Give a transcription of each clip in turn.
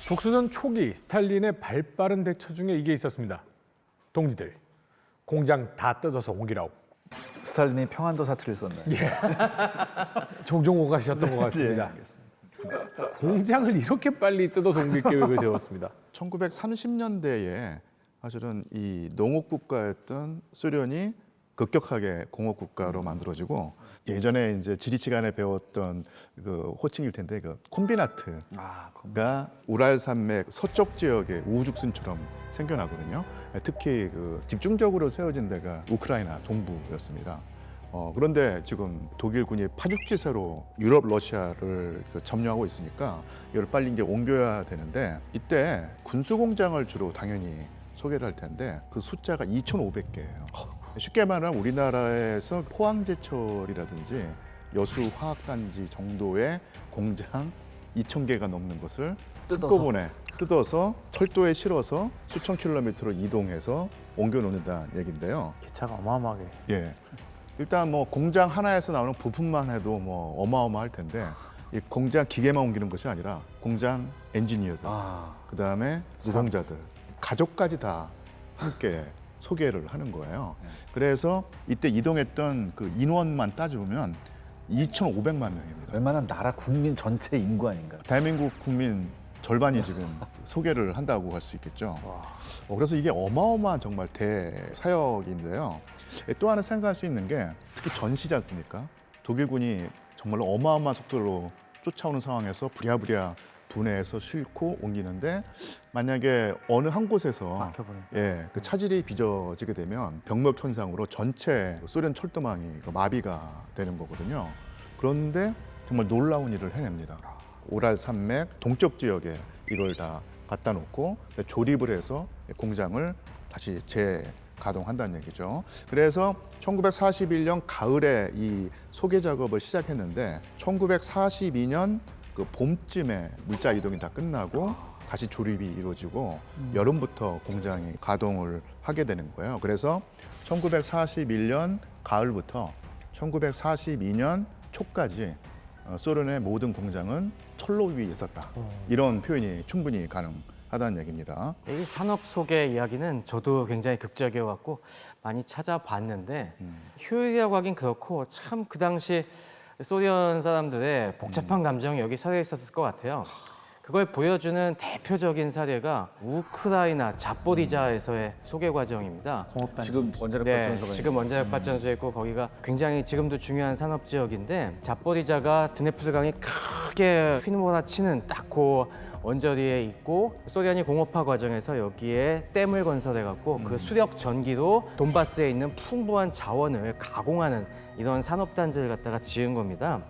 북소전 초기 스탈린의 발빠른 대처 중에 이게 있었습니다. 동지들, 공장 다 뜯어서 옮기라고. 스탈린이 평안도 사투리를 썼나요? 예. 종종 오가셨던 것 같습니다. 공장을 이렇게 빨리 뜯어서 옮길 계획을 세웠습니다. 1930년대에 사실은 이 농업 국가였던 소련이 급격하게 공업 국가로 만들어지고 예전에 이제 지리 시간에 배웠던 그 호칭일 텐데 그 콤비나트가 우랄 산맥 서쪽 지역의 우후죽순처럼 생겨나거든요. 특히 그 집중적으로 세워진 데가 우크라이나 동부였습니다. 그런데 지금 독일군이 파죽지세로 유럽 러시아를 점령하고 있으니까 이걸 빨리 이제 옮겨야 되는데 이때 군수 공장을 주로 당연히 소개를 할 텐데 그 숫자가 2,500개예요. 쉽게 말하면 우리나라에서 포항제철이라든지 여수화학단지 정도의 공장 2,000개가 넘는 것을 한꺼번에 뜯어서 철도에 실어서 수천 킬로미터를 이동해서 옮겨 놓는다는 얘기인데요. 기차가 어마어마하게. 예. 일단 뭐 공장 하나에서 나오는 부품만 해도 뭐 어마어마할 텐데 이 공장 기계만 옮기는 것이 아니라 공장 엔지니어들, 그다음에 노동자들, 가족까지 다 함께 소개를 하는 거예요. 그래서 이때 이동했던 그 인원만 따져보면 2,500만 명입니다. 웬만한 나라 국민 전체 인구 아닌가? 대한민국 국민 절반이 지금 소개를 한다고 할 수 있겠죠. 그래서 이게 어마어마한 정말 대사역인데요. 또 하나 생각할 수 있는 게 특히 전시지 않습니까? 독일군이 정말로 어마어마한 속도로 쫓아오는 상황에서 부랴부랴 분해해서 싣고 옮기는데 만약에 어느 한 곳에서 그 차질이 빚어지게 되면 병목 현상으로 전체 소련 철도망이 마비가 되는 거거든요. 그런데 정말 놀라운 일을 해냅니다. 우랄 산맥 동쪽 지역에 이걸 다 갖다 놓고 조립을 해서 공장을 다시 재가동한다는 얘기죠. 그래서 1941년 가을에 이 소개 작업을 시작했는데 1942년 그 봄쯤에 물자 이동이 다 끝나고 다시 조립이 이루어지고 여름부터 공장이 가동을 하게 되는 거예요. 그래서 1941년 가을부터 1942년 초까지 소련의 모든 공장은 철로 위에 있었다. 이런 표현이 충분히 가능하다는 얘기입니다. 이 산업 소개 이야기는 저도 굉장히 극적이어갖고 많이 찾아봤는데 효율이라고 하긴 그렇고 참 그 당시 소련 사람들의 복잡한 감정이 여기 서려 있었을 것 같아요. 그걸 보여주는 대표적인 사례가 우크라이나 자포리자에서의 소개 과정입니다. 지금 원자력 네, 발전소가 지금 원자력 발전소에 있고 거기가 굉장히 지금도 중요한 산업 지역인데 자포리자가 드네프르 강이 크게 휘몰아치는 딱 그 언저리에 있고 소련이 공업화 과정에서 여기에 댐을 건설해갖고 그 수력 전기로 돈바스에 있는 풍부한 자원을 가공하는 이런 산업단지를 갖다가 지은 겁니다.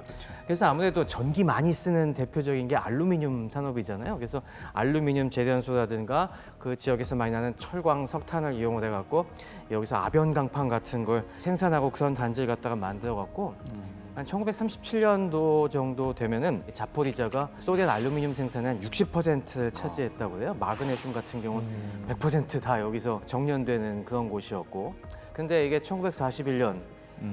그래서 아무래도 전기 많이 쓰는 대표적인 게 알루미늄 산업이잖아요. 그래서 알루미늄 재련소라든가 그 지역에서 많이 나는 철광, 석탄을 이용을 해갖고 여기서 아변강판 같은 걸 생산하고 그런 단지를 갖다가 만들어갖고 한 1937년도 정도 되면은 자포리자가 소련 알루미늄 생산의 한 60%를 차지했다고 해요. 마그네슘 같은 경우는 100%다 여기서 정련되는 그런 곳이었고. 근데 이게 1941년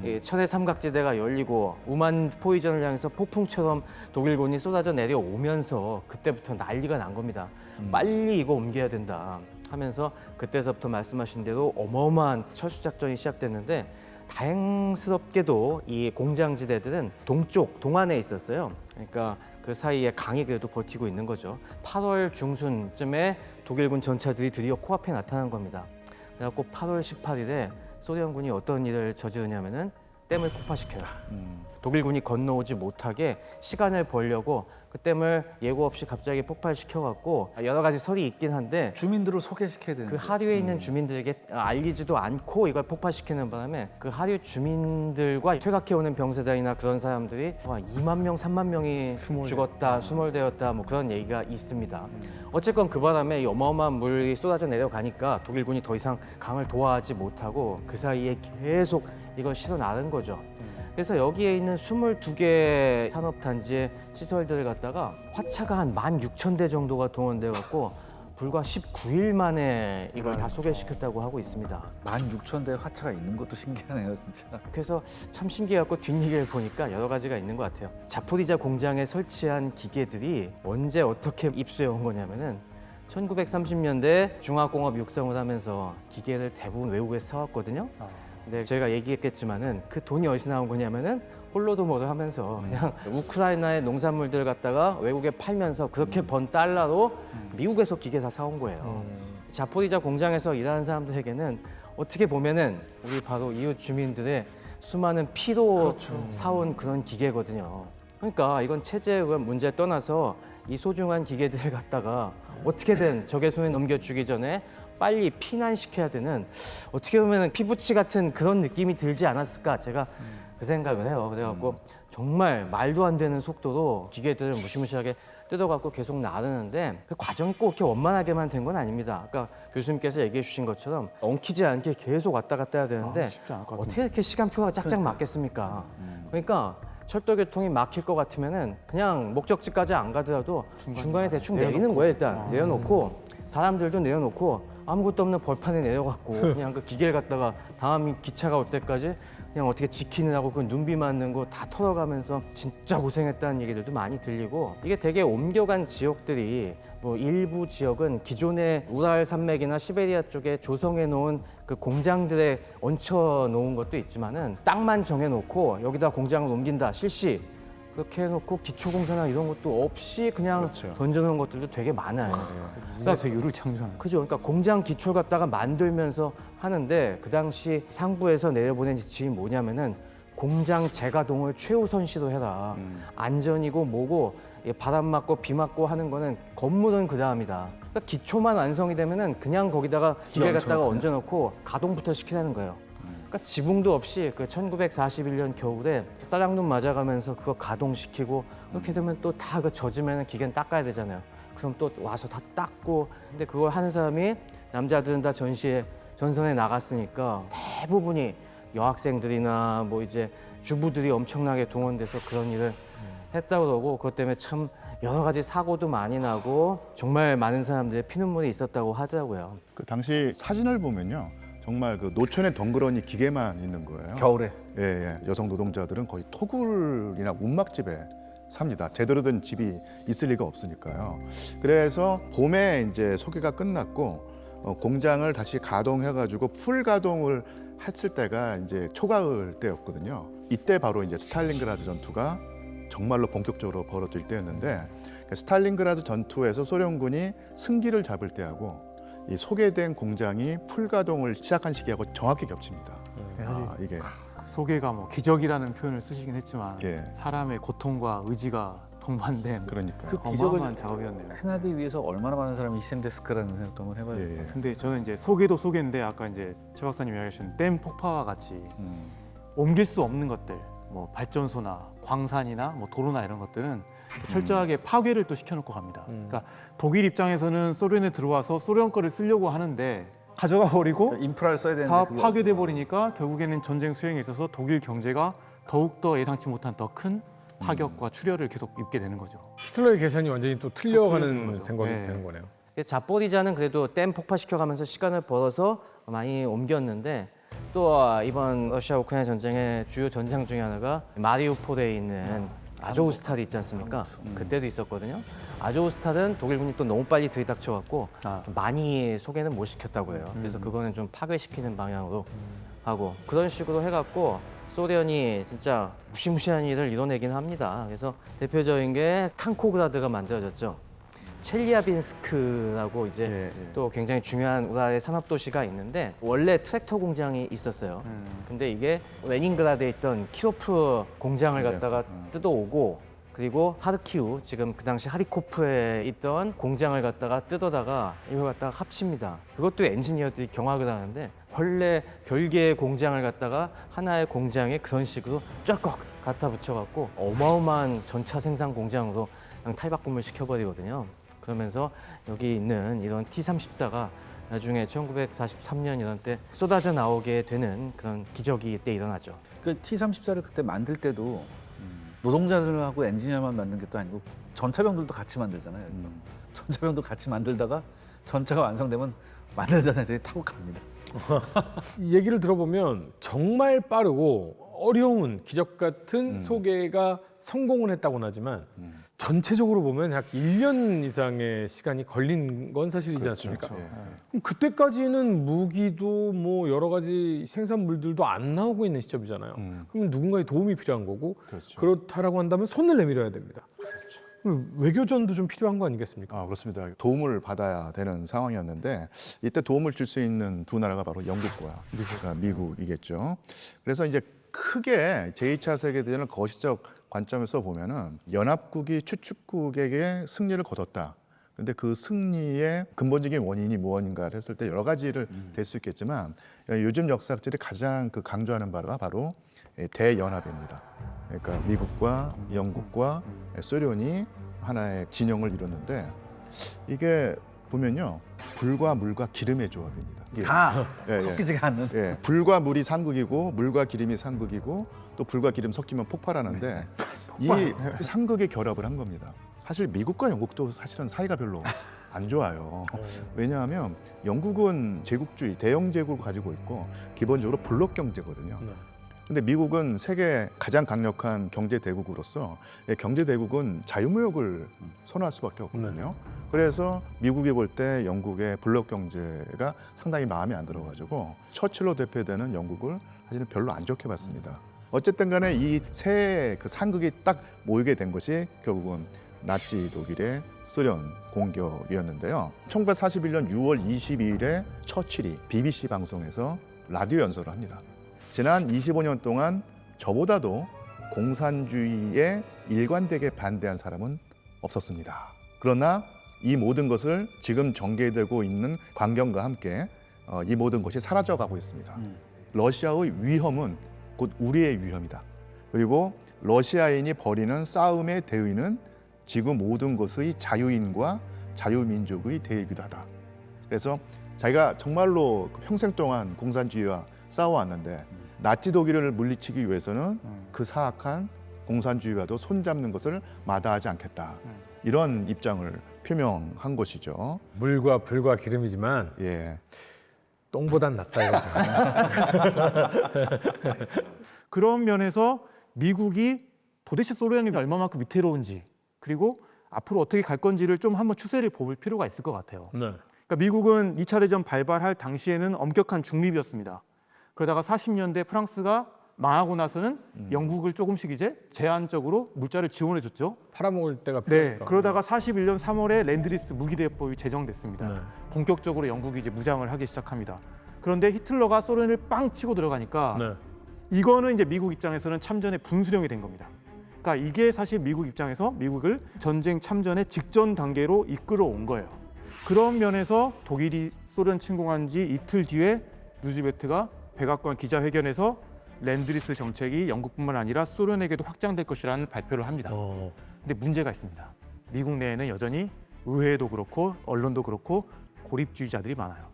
이 천의 삼각지대가 열리고 우만 포이전을 향해서 폭풍처럼 독일군이 쏟아져 내려오면서 그때부터 난리가 난 겁니다. 빨리 이거 옮겨야 된다 하면서 그때서부터 말씀하신 대로 어마어마한 철수 작전이 시작됐는데 다행스럽게도 이 공장지대들은 동쪽, 동안에 있었어요. 그러니까 그 사이에 강이 그래도 버티고 있는 거죠. 8월 중순쯤에 독일군 전차들이 드디어 코앞에 나타난 겁니다. 그래갖고 8월 18일에 소련군이 어떤 일을 저지르냐면은 댐을 폭파시켜요. 독일군이 건너오지 못하게 시간을 벌려고 그 댐을 예고 없이 갑자기 폭발시켜갖고 여러 가지 설이 있긴 한데 주민들을 소개시켜야 되는 그 하류에 있는 주민들에게 알리지도 않고 이걸 폭파시키는 바람에 그 하류 주민들과 퇴각해오는 병사들이나 그런 사람들이 2만 명, 3만 명이 죽었다, 수몰되었다 뭐 그런 얘기가 있습니다. 어쨌건 그 바람에 이 어마어마한 물이 쏟아져 내려가니까 독일군이 더 이상 강을 도하지 못하고 그 사이에 계속 이걸 실어 나른 거죠. 그래서 여기에 있는 22개 산업단지의 시설들을 갖다가 화차가 한 16,000대 정도가 동원돼 갖고 불과 19일 만에 이걸 다 소개시켰다고 하고 있습니다. 16,000대 화차가 있는 것도 신기하네요, 진짜. 그래서 참 신기해갖고 뒷얘기를 보니까 여러 가지가 있는 것 같아요. 자포리자 공장에 설치한 기계들이 언제 어떻게 입수해 온 거냐면은 1930년대 중화공업 육성을 하면서 기계를 대부분 외국에서 사왔거든요. 근데 제가 얘기했겠지만은 그 돈이 어디서 나온 거냐면은 홀로도모를 하면서 그냥 우크라이나의 농산물들 갖다가 외국에 팔면서 그렇게 번 달러로 미국에서 기계 다 사온 거예요. 자포리자 공장에서 일하는 사람들에게는 어떻게 보면은 우리 바로 이웃 주민들의 수많은 피로 사온 그런 기계거든요. 그러니까 이건 체제의 문제 떠나서 이 소중한 기계들을 갖다가 어떻게든 적의 손에 넘겨주기 전에 빨리 피난시켜야 되는, 어떻게 보면 피부치 같은 그런 느낌이 들지 않았을까, 제가 그 생각을 해요. 그래갖고 정말 말도 안 되는 속도로 기계들을 무시무시하게 뜯어갖고 계속 나르는데 그 과정이 꼭 이렇게 원만하게만 된 건 아닙니다. 아까 교수님께서 얘기해 주신 것처럼 엉키지 않게 계속 왔다 갔다 해야 되는데 쉽지 않을 것 같은데. 어떻게 이렇게 시간표가 짝짝 맞겠습니까? 그러니까 철도교통이 막힐 것 같으면은 그냥 목적지까지 안 가더라도 중간에 대충 내리는 거예요. 일단 내려놓고 사람들도 내려놓고 아무것도 없는 벌판에 내려갖고 그냥 그 기계를 갖다가 다음 기차가 올 때까지 그냥 어떻게 지키느라고 그 눈비 맞는 거 다 털어가면서 진짜 고생했다는 얘기들도 많이 들리고, 이게 되게 옮겨간 지역들이 뭐 일부 지역은 기존의 우랄 산맥이나 시베리아 쪽에 조성해 놓은 그 공장들에 얹혀 놓은 것도 있지만은 땅만 정해 놓고 여기다 공장을 옮긴다 실시 그렇게 해놓고 기초공사나 이런 것도 없이 그냥 그렇죠. 던져놓은 것들도 되게 많아요. 그러니까 세계를 창조하는. 그죠. 그러니까 공장 기초를 갖다가 만들면서 하는데 그 당시 상부에서 내려보낸 지침이 뭐냐면은 공장 재가동을 최우선시로 해라. 안전이고 뭐고 바람 맞고 비 맞고 하는 거는 건물은 그 다음이다. 그러니까 기초만 완성이 되면은 그냥 거기다가 기계 갖다가 얹어놓고 가동부터 시키라는 거예요. 그러니까 지붕도 없이 그 1941년 겨울에 쌀랑눈 맞아가면서 그거 가동시키고 그렇게 되면 또 다 그 젖으면 기계는 닦아야 되잖아요. 그럼 또 와서 다 닦고, 근데 그걸 하는 사람이 남자들은 다 전선에 나갔으니까 대부분이 여학생들이나 뭐 이제 주부들이 엄청나게 동원돼서 그런 일을 했다고 그러고, 그것 때문에 참 여러 가지 사고도 많이 나고 정말 많은 사람들의 피눈물이 있었다고 하더라고요. 그 당시 사진을 보면요, 정말 그 노천의 덩그러니 기계만 있는 거예요. 겨울에. 예, 예. 여성 노동자들은 거의 토굴이나 운막집에 삽니다. 제대로 된 집이 있을 리가 없으니까요. 그래서 봄에 이제 소개가 끝났고 공장을 다시 가동해가지고 풀 가동을 했을 때가 이제 초가을 때였거든요. 이때 바로 이제 스탈린그라드 전투가 정말로 본격적으로 벌어질 때였는데, 스탈린그라드 전투에서 소련군이 승기를 잡을 때하고 이 소개된 공장이 풀 가동을 시작한 시기하고 정확히 겹칩니다. 이게 소개가 뭐 기적이라는 표현을 쓰시긴 했지만 예. 사람의 고통과 의지가 동반된 그러니까 그 기적을 어마어마한 작업이었네요. 행하기 위해서 얼마나 많은 사람이 희생됐을까라는 생각도 한번 해봐야 예, 돼요. 예. 근데 저는 이제 소개도 소개인데 아까 이제 최 박사님 이야기하신 댐 폭파와 같이 옮길 수 없는 것들, 뭐 발전소나 광산이나 뭐 도로나 이런 것들은 철저하게 파괴를 또 시켜놓고 갑니다. 그러니까 독일 입장에서는 소련에 들어와서 소련 거를 쓰려고 하는데 가져가 버리고 인프라를 써야 되는데 다 그게 파괴돼 버리니까 결국에는 전쟁 수행에 있어서 독일 경제가 더욱더 예상치 못한 더 큰 타격과 출혈을 계속 입게 되는 거죠. 히틀러의 계산이 완전히 또 틀려가는 틀려지는 거죠. 생각이 네. 되는 거네요. 자포리자는 그래도 댐 폭파시켜가면서 시간을 벌어서 많이 옮겼는데, 또 이번 러시아 우크라이나 전쟁의 주요 전장 중에 하나가 마리우폴에 있는 아조우스탈이 있지 않습니까? 그때도 있었거든요. 아조우스탈은 독일군이 또 너무 빨리 들이닥쳐갖고 많이 소개는 못 시켰다고 해요. 그래서 그거는 좀 파괴시키는 방향으로 하고, 그런 식으로 해갖고 소련이 진짜 무시무시한 일을 이뤄내긴 합니다. 그래서 대표적인 게 탕코그라드가 만들어졌죠. 첼리아빈스크라고 이제 예, 예. 또 굉장히 중요한 우랄의 산업 도시가 있는데, 원래 트랙터 공장이 있었어요. 근데 이게 레닌그라드에 있던 키로프 공장을 갖다가 뜯어오고, 그리고 하르키우, 지금 그 당시 하리코프에 있던 공장을 갖다가 뜯어다가 이걸 갖다가 합칩니다. 그것도 엔지니어들이 경악을 하는데, 원래 별개의 공장을 갖다가 하나의 공장에 그런 식으로 쫙 갖다 붙여갖고 어마어마한 전차 생산 공장으로 그냥 탈바꿈을 시켜버리거든요. 그러면서 여기 있는 이런 T-34가 나중에 1943년 이런 때 쏟아져 나오게 되는 그런 기적이 이때 일어나죠. 그 T-34를 그때 만들 때도 노동자들하고 엔지니어만 만든 게 또 아니고 전차병들도 같이 만들잖아요. 전차병도 같이 만들다가 전차가 완성되면 만들던 애들이 타고 갑니다. 이 얘기를 들어보면 정말 빠르고 어려운 기적 같은 소개가 성공을 했다고는 하지만 전체적으로 보면 약 1년 이상의 시간이 걸린 건 사실이지 않습니까? 그렇죠. 예, 예. 그럼 그때까지는 무기도 뭐 여러 가지 생산물들도 안 나오고 있는 시점이잖아요. 그러면 누군가의 도움이 필요한 거고 그렇죠. 그렇다라고 한다면 손을 내밀어야 됩니다. 그럼 외교전도 좀 필요한 거 아니겠습니까? 아, 그렇습니다. 도움을 받아야 되는 상황이었는데 이때 도움을 줄 수 있는 두 나라가 바로 영국과 미국이겠죠. 그래서 이제 크게 제2차 세계대전을 거시적 관점에서 보면은 연합국이 추축국에게 승리를 거뒀다. 근데 그 승리의 근본적인 원인이 무엇인가를 했을 때 여러 가지를 될 수 있겠지만 요즘 역사학자들이 가장 강조하는 바가 바로 대연합입니다. 그러니까 미국과 영국과 소련이 하나의 진영을 이뤘는데 이게 보면요 불과 물과 기름의 조합입니다. 이게 다 예, 예. 섞이지가 않는. 예, 불과 물이 상극이고 물과 기름이 상극이고 또 불과 기름 섞이면 폭발하는데 이 상극의 결합을 한 겁니다. 사실 미국과 영국도 사실은 사이가 별로 안 좋아요. 왜냐하면 영국은 제국주의, 대영 제국을 가지고 있고 기본적으로 블록 경제거든요. 근데 미국은 세계 가장 강력한 경제 대국으로서 경제 대국은 자유무역을 선호할 수밖에 없거든요. 그래서 미국이 볼 때 영국의 블록 경제가 상당히 마음에 안 들어가지고 처칠로 대표되는 영국을 사실은 별로 안 좋게 봤습니다. 어쨌든 간에 이 세 그 상극이 딱 모이게 된 것이 결국은 나치 독일의 소련 공격이었는데요. 1941년 6월 22일에 처칠이 BBC 방송에서 라디오 연설을 합니다. 지난 25년 동안 저보다도 공산주의에 일관되게 반대한 사람은 없었습니다. 그러나 이 모든 것을 지금 전개되고 있는 광경과 함께 이 모든 것이 사라져가고 있습니다. 러시아의 위험은 곧 우리의 위험이다. 그리고 러시아인이 벌이는 싸움의 대의는 지금 모든 것의 자유인과 자유민족의 대의이기도 하다. 그래서 자기가 정말로 평생 동안 공산주의와 싸워왔는데 나치 독일을 물리치기 위해서는 그 사악한 공산주의와도 손잡는 것을 마다하지 않겠다. 이런 입장을 표명한 것이죠. 물과 불과 기름이지만 예. 똥보단 낫다 이거죠. 그런 면에서 미국이 도대체 소련이 얼마만큼 위태로운지 그리고 앞으로 어떻게 갈 건지를 좀 한번 추세를 볼 필요가 있을 것 같아요. 네. 그러니까 미국은 2차 대전 발발할 당시에는 엄격한 중립이었습니다. 그러다가 40년대 프랑스가 망하고 나서는 영국을 조금씩 이제 제한적으로 물자를 지원해 줬죠. 팔아먹을 때가 네. 필요하니까. 그러다가 41년 3월에 랜드리스 무기대여법이 제정됐습니다. 네. 본격적으로 영국이 이제 무장을 하기 시작합니다. 그런데 히틀러가 소련을 빵 치고 들어가니까 네. 이거는 이제 미국 입장에서는 참전의 분수령이 된 겁니다. 그러니까 이게 사실 미국 입장에서 미국을 전쟁 참전의 직전 단계로 이끌어온 거예요. 그런 면에서 독일이 소련 침공한 지 이틀 뒤에 루즈벨트가 백악관 기자회견에서 랜드리스 정책이 영국뿐만 아니라 소련에게도 확장될 것이라는 발표를 합니다. 근데 문제가 있습니다. 미국 내에는 여전히 의회도 그렇고 언론도 그렇고 고립주의자들이 많아요.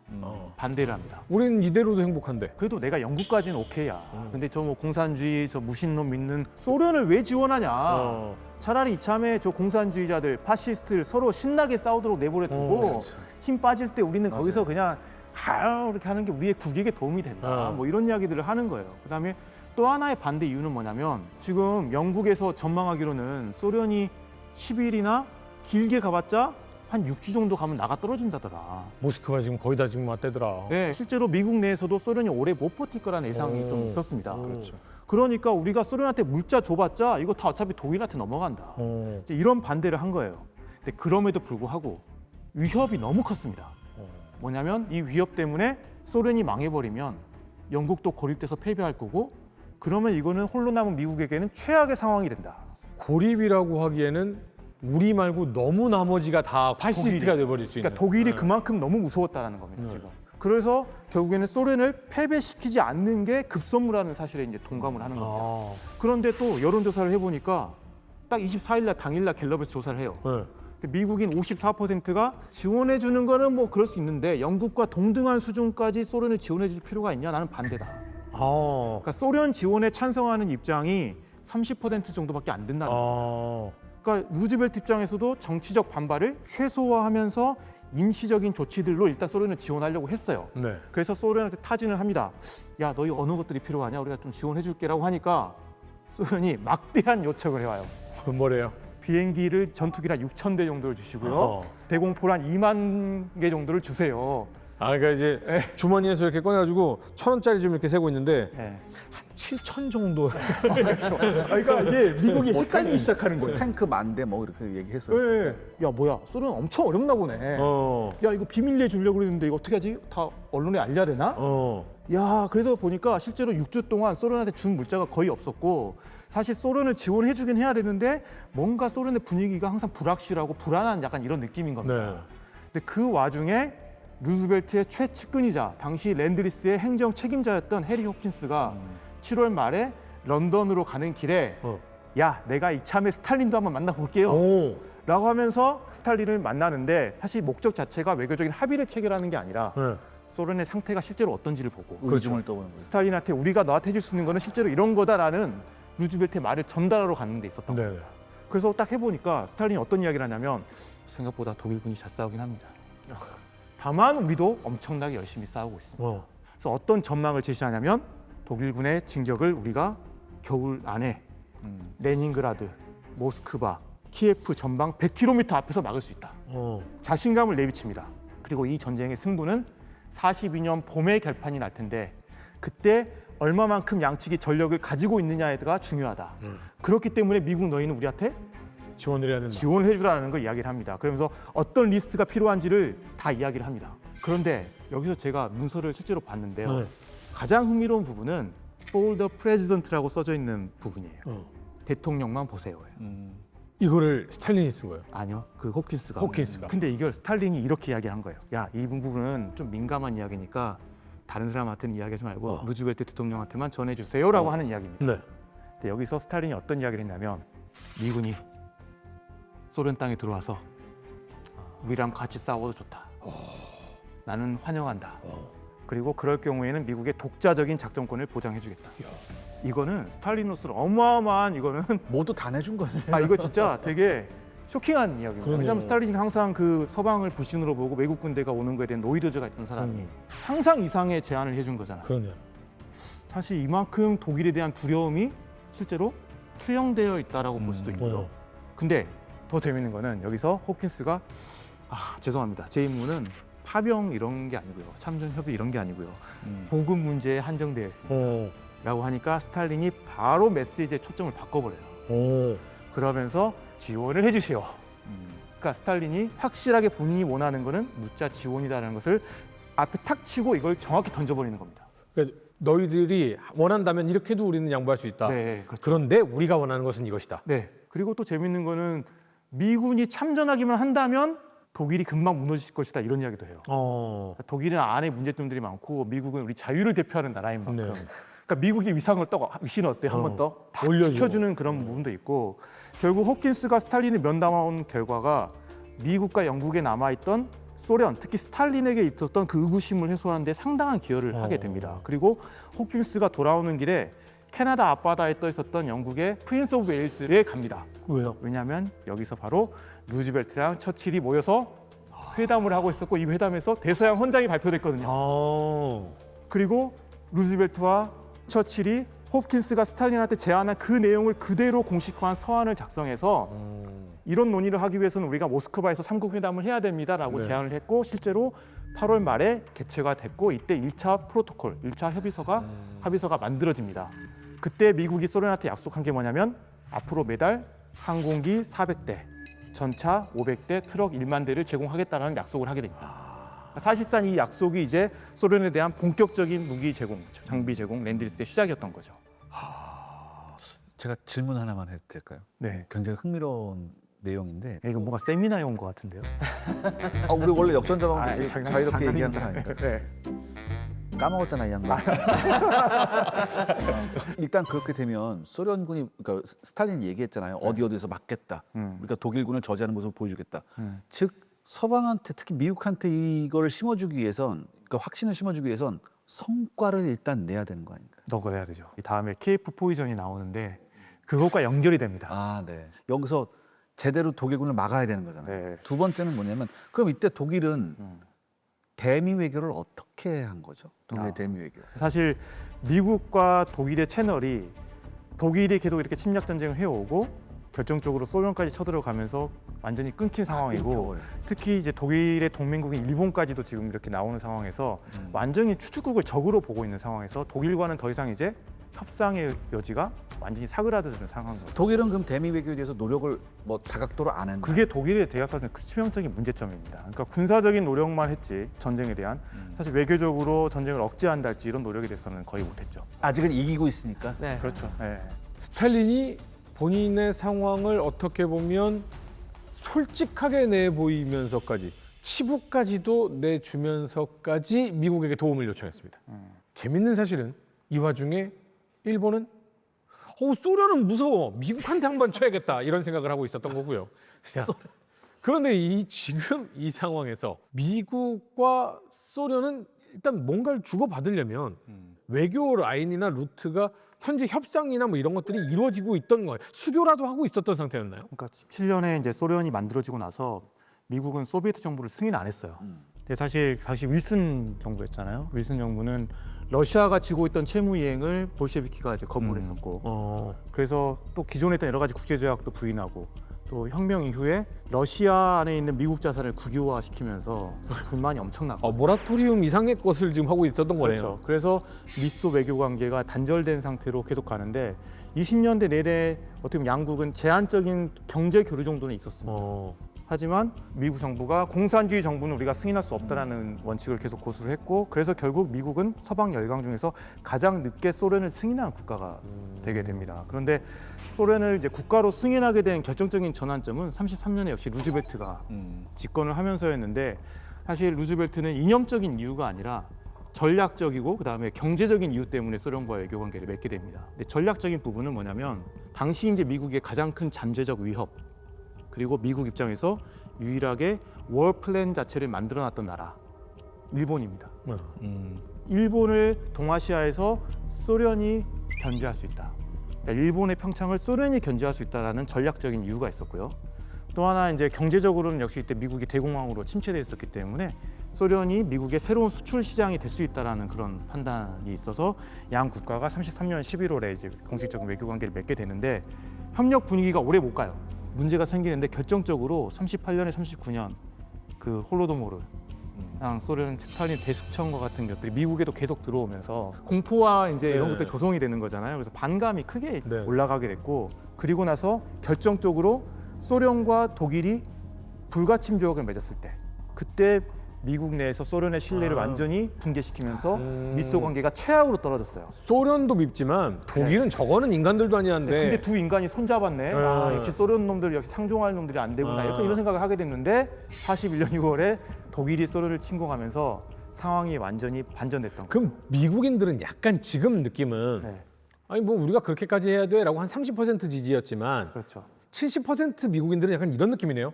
반대를 합니다. 우리는 이대로도 행복한데. 그래도 내가 영국까지는 오케이야. 근데 저 뭐 공산주의, 저 무신론 믿는 소련을 왜 지원하냐? 차라리 이참에 저 공산주의자들, 파시스트를 서로 신나게 싸우도록 내버려 두고 힘 빠질 때 우리는 거기서 그냥 이렇게 하는 게 우리의 국익에 도움이 된다. 뭐 이런 이야기들을 하는 거예요. 그다음에 또 하나의 반대 이유는 뭐냐면 지금 영국에서 전망하기로는 소련이 10일이나 길게 가봤자 한 6주 정도 가면 나가 떨어진다더라. 모스크바 지금 거의 다 지금 맞대더라. 네, 실제로 미국 내에서도 소련이 오래 못 버틸 거라는 예상이 좀 있었습니다. 그렇죠. 그러니까 우리가 소련한테 물자 줘봤자 이거 다 어차피 독일한테 넘어간다. 이제 이런 반대를 한 거예요. 근데 그럼에도 불구하고 위협이 너무 컸습니다. 뭐냐면 이 위협 때문에 소련이 망해버리면 영국도 고립돼서 패배할 거고 그러면 이거는 홀로 남은 미국에게는 최악의 상황이 된다. 고립이라고 하기에는 우리 말고 너무 나머지가 다 파시스트가 돼버릴 수 있는. 그러니까 독일이 그만큼 너무 무서웠다는 겁니다. 지금. 그래서 결국에는 소련을 패배시키지 않는 게 급선무라는 사실에 이제 동감을 하는 겁니다. 그런데 또 여론조사를 해보니까 딱 24일날 당일날 갤럽에서 조사를 해요. 미국인 54%가 지원해 주는 거는 뭐 그럴 수 있는데 영국과 동등한 수준까지 소련을 지원해 줄 필요가 있냐? 나는 반대다. 그러니까 소련 지원에 찬성하는 입장이 30% 정도밖에 안 된다는 거예요. 그러니까 루즈벨트 입장에서도 정치적 반발을 최소화하면서 임시적인 조치들로 일단 소련을 지원하려고 했어요. 네. 그래서 소련한테 타진을 합니다. 야, 너희 어느 것들이 필요하냐? 우리가 좀 지원해줄게라고 하니까 소련이 막대한 요청을 해와요. 뭐래요? 비행기를 전투기를 한 6,000대 정도를 주시고요. 어. 대공포를 한 2만 개 정도를 주세요. 아, 그러니까 이제 주머니에서 이렇게 꺼내가지고 1,000원짜리 좀 이렇게 세고 있는데 네. 7,000 정도. 그러니까 이게 미국이 헷갈리기 시작하는 거예요. 탱크 만대 뭐 이렇게 얘기했어요. 네. 야, 뭐야? 소련 엄청 어렵나 보네. 야, 이거 비밀리에 주려고 그랬는데 이거 어떻게 하지? 다 언론에 알려야 되나? 야, 그래서 보니까 실제로 6주 동안 소련한테 준 물자가 거의 없었고 사실 소련을 지원해 주긴 해야 되는데 뭔가 소련의 분위기가 항상 불확실하고 불안한 약간 이런 느낌인 겁니다. 네. 근데 그 와중에 루즈벨트의 최측근이자 당시 랜드리스의 행정 책임자였던 해리 호킨스가 7월 말에 런던으로 가는 길에 야, 내가 이참에 스탈린도 한번 만나볼게요 오. 라고 하면서 스탈린을 만나는데 사실 목적 자체가 외교적인 합의를 체결하는 게 아니라 네. 소련의 상태가 실제로 어떤지를 보고 의중을 떠보는 거죠. 스탈린한테 우리가 너한테 해줄 수 있는 거는 실제로 이런 거다라는 루즈벨트의 말을 전달하러 가는 데 있었던 거예요. 네. 그래서 딱 해보니까 스탈린이 어떤 이야기를 하냐면 생각보다 독일군이 잘 싸우긴 합니다. 다만 우리도 엄청나게 열심히 싸우고 있습니다. 그래서 어떤 전망을 제시하냐면 독일군의 진격을 우리가 겨울 안에 레닌그라드, 모스크바, 키예프 전방 100km 앞에서 막을 수 있다. 자신감을 내비칩니다. 그리고 이 전쟁의 승부는 42년 봄에 결판이 날 텐데 그때 얼마만큼 양측이 전력을 가지고 있느냐가 중요하다. 그렇기 때문에 미국 너희는 우리한테 지원을 해야 된다. 지원을 해주라는 걸 이야기를 합니다. 그러면서 어떤 리스트가 필요한지를 다 이야기를 합니다. 그런데 여기서 제가 문서를 실제로 봤는데요. 네. 가장 흥미로운 부분은 For the President라고 써져 있는 부분이에요. 대통령만 보세요예요. 이거를 스탈린이 쓴 거예요. 아니요, 그 호킨스가. 호킨스가. 근데 이걸 스탈린이 이렇게 이야기한 거예요. 야, 이 부분은 좀 민감한 이야기니까 다른 사람한테는 이야기하지 말고 루즈벨트 대통령한테만 전해주세요라고 하는 이야기입니다. 네. 근데 여기서 스탈린이 어떤 이야기를 했냐면 미군이 소련 땅에 들어와서 우리랑 같이 싸워도 좋다. 나는 환영한다. 그리고 그럴 경우에는 미국의 독자적인 작전권을 보장해주겠다. 이거는 스탈린으로서 어마어마한 이거는 모두 다 내준 거네. 아 이거 진짜 되게 쇼킹한 이야기입니다. 그러네요. 왜냐하면 스탈린이 항상 그 서방을 불신으로 보고 외국 군대가 오는 거에 대한 노이로제가 있던 사람이 상상 이상의 제안을 해준 거잖아요. 그러네요. 사실 이만큼 독일에 대한 두려움이 실제로 투영되어 있다라고 볼 수도 있고요. 근데 더 재밌는 거는 여기서 호킨스가 죄송합니다. 제 임무는 파병 이런 게 아니고요. 참전 협의 이런 게 아니고요. 보급 문제에 한정되어 있습니다. 라고 하니까 스탈린이 바로 메시지의 초점을 바꿔버려요. 그러면서 지원을 해주세요. 그러니까 스탈린이 확실하게 본인이 원하는 거는 무자 지원이다라는 것을 앞에 탁 치고 이걸 정확히 던져버리는 겁니다. 그러니까 너희들이 원한다면 이렇게도 우리는 양보할 수 있다. 네, 그렇죠. 그런데 우리가 원하는 것은 이것이다. 네. 그리고 또 재밌는 거는 미군이 참전하기만 한다면 독일이 금방 무너질 것이다 이런 이야기도 해요. 독일은 안에 문제점들이 많고 미국은 우리 자유를 대표하는 나라인 만큼. 네. 그러니까 미국의 위상을 위신을 어때 한번 더 올려주고. 시켜주는 그런 부분도 있고 결국 호킨스가 스탈린을 면담한 결과가 미국과 영국에 남아있던 소련 특히 스탈린에게 있었던 그 의구심을 해소하는 데 상당한 기여를 하게 됩니다. 그리고 호킨스가 돌아오는 길에 캐나다 앞바다에 떠 있었던 영국의 프린스 오브 웨일스에 갑니다. 왜요? 왜냐하면 여기서 바로 루즈벨트랑 처칠이 모여서 회담을 하고 있었고 이 회담에서 대서양 헌장이 발표됐거든요. 그리고 루즈벨트와 처칠이 호킨스가 스탈린한테 제안한 그 내용을 그대로 공식화한 서한을 작성해서 이런 논의를 하기 위해서는 우리가 모스크바에서 3국 회담을 해야 됩니다라고 네. 제안을 했고 실제로 8월 말에 개최가 됐고 이때 1차 프로토콜, 1차 합의서가 만들어집니다. 그때 미국이 소련한테 약속한 게 뭐냐면 앞으로 매달 항공기 400대, 전차 500대, 트럭 1만 대를 제공하겠다는 약속을 하게 됩니다. 사실상 이 약속이 이제 소련에 대한 본격적인 무기 제공, 장비 제공, 랜드리스의 시작이었던 거죠. 제가 질문 하나만 해도 될까요? 네. 굉장히 흥미로운 내용인데 이거 뭔가 세미나에 온 것 같은데요. 우리 원래 역전자방 장난- 자유롭게 얘기하는 거 장난입니다. 아닐까요? 네. 까먹었잖아 이 양반. 일단 그렇게 되면 소련군이 그러니까 스탈린이 얘기했잖아요. 어디서 막겠다. 우리가 독일군을 저지하는 모습을 보여주겠다. 즉 서방한테 특히 미국한테 이걸 심어주기 위해선 그러니까 확신을 심어주기 위해선 성과를 일단 내야 되는 거 아닌가요? 넣어야 되죠. 이 다음에 KF 포이전이 나오는데 그것과 연결이 됩니다. 네. 여기서 제대로 독일군을 막아야 되는 거잖아요. 네. 두 번째는 뭐냐면 그럼 이때 독일은 대미 외교를 어떻게 한 거죠? 독일의 대미 외교. 사실 미국과 독일의 채널이 독일이 계속 이렇게 침략 전쟁을 해오고 결정적으로 소련까지 쳐들어가면서 완전히 끊긴 상황이고 끊겨버려요. 특히 이제 독일의 동맹국인 일본까지도 지금 이렇게 나오는 상황에서 완전히 추축국을 적으로 보고 있는 상황에서 독일과는 더 이상 이제 협상의 여지가 완전히 사그라드는 상황인 거죠. 독일은 그럼 대미 외교에 대해서 노력을 뭐 다각도로 안 했나? 그게 독일에 대학가는 치명적인 문제점입니다. 그러니까 군사적인 노력만 했지 전쟁에 대한 사실 외교적으로 전쟁을 억제한다 할지 이런 노력에 대해서는 거의 못했죠. 아직은 이기고 있으니까. 네. 그렇죠. 네. 스탈린이 본인의 상황을 어떻게 보면 솔직하게 내보이면서까지 치부까지도 내주면서까지 미국에게 도움을 요청했습니다. 재밌는 사실은 이 와중에 일본은 소련은 무서워 미국한테 한번 쳐야겠다 이런 생각을 하고 있었던 거고요. 야, 그런데 지금 이 상황에서 미국과 소련은 일단 뭔가를 주고받으려면 외교 라인이나 루트가 현재 협상이나 뭐 이런 것들이 이루어지고 있던 거예요. 수교라도 하고 있었던 상태였나요? 그러니까 17년에 이제 소련이 만들어지고 나서 미국은 소비에트 정부를 승인 안 했어요. 근데 사실 윌슨 정부였잖아요. 윌슨 정부는 러시아가 지고 있던 채무 이행을 볼셰비키가 이제 거부를 했었고, 그래서 또 기존에 있던 여러 가지 국제 조약도 부인하고, 또 혁명 이후에 러시아 안에 있는 미국 자산을 국유화시키면서 불만이 엄청나고. 모라토리움 이상의 것을 지금 하고 있었던 거네요. 그렇죠. 그래서 미소 외교 관계가 단절된 상태로 계속 가는데 20년대 내내 어떻게 보면 양국은 제한적인 경제 교류 정도는 있었습니다. 하지만 미국 정부가 공산주의 정부는 우리가 승인할 수 없다라는 원칙을 계속 고수를 했고, 그래서 결국 미국은 서방 열강 중에서 가장 늦게 소련을 승인한 국가가 되게 됩니다. 그런데 소련을 이제 국가로 승인하게 된 결정적인 전환점은 33년에 역시 루즈벨트가 집권을 하면서였는데, 사실 루즈벨트는 이념적인 이유가 아니라 전략적이고 그다음에 경제적인 이유 때문에 소련과 외교 관계를 맺게 됩니다. 근데 전략적인 부분은 뭐냐면 당시 이제 미국의 가장 큰 잠재적 위협, 그리고 미국 입장에서 유일하게 월 플랜 자체를 만들어놨던 나라 일본입니다. 일본을 동아시아에서 소련이 견제할 수 있다. 그러니까 일본의 평창을 소련이 견제할 수 있다라는 전략적인 이유가 있었고요. 또 하나 이제 경제적으로는 역시 이때 미국이 대공황으로 침체돼 있었기 때문에 소련이 미국의 새로운 수출 시장이 될 수 있다라는 그런 판단이 있어서 양 국가가 33년 11월에 이제 공식적인 외교 관계를 맺게 되는데, 협력 분위기가 오래 못 가요. 문제가 생기는데 결정적으로 38년에 39년 그 홀로도모르 소련 스탈린 대숙청과 같은 것들이 미국에도 계속 들어오면서 공포와 이제 이런 것들이 조성이 되는 거잖아요. 그래서 반감이 크게 올라가게 됐고, 그리고 나서 결정적으로 소련과 독일이 불가침 조약을 맺었을 때, 그때 미국 내에서 소련의 신뢰를 완전히 붕괴시키면서 미소 관계가 최악으로 떨어졌어요. 소련도 밉지만 독일은 저거는 인간들도 아니한데. 근데 두 인간이 손잡았네. 역시 소련 놈들 역시 상종할 놈들이 안 되구나. 이런 생각을 하게 됐는데 41년 6월에 독일이 소련을 침공하면서 상황이 완전히 반전됐던 거죠. 그럼 미국인들은 약간 지금 느낌은 네. 아니 뭐 우리가 그렇게까지 해야 돼라고 한 30% 지지였지만 그렇죠. 70% 미국인들은 약간 이런 느낌이네요.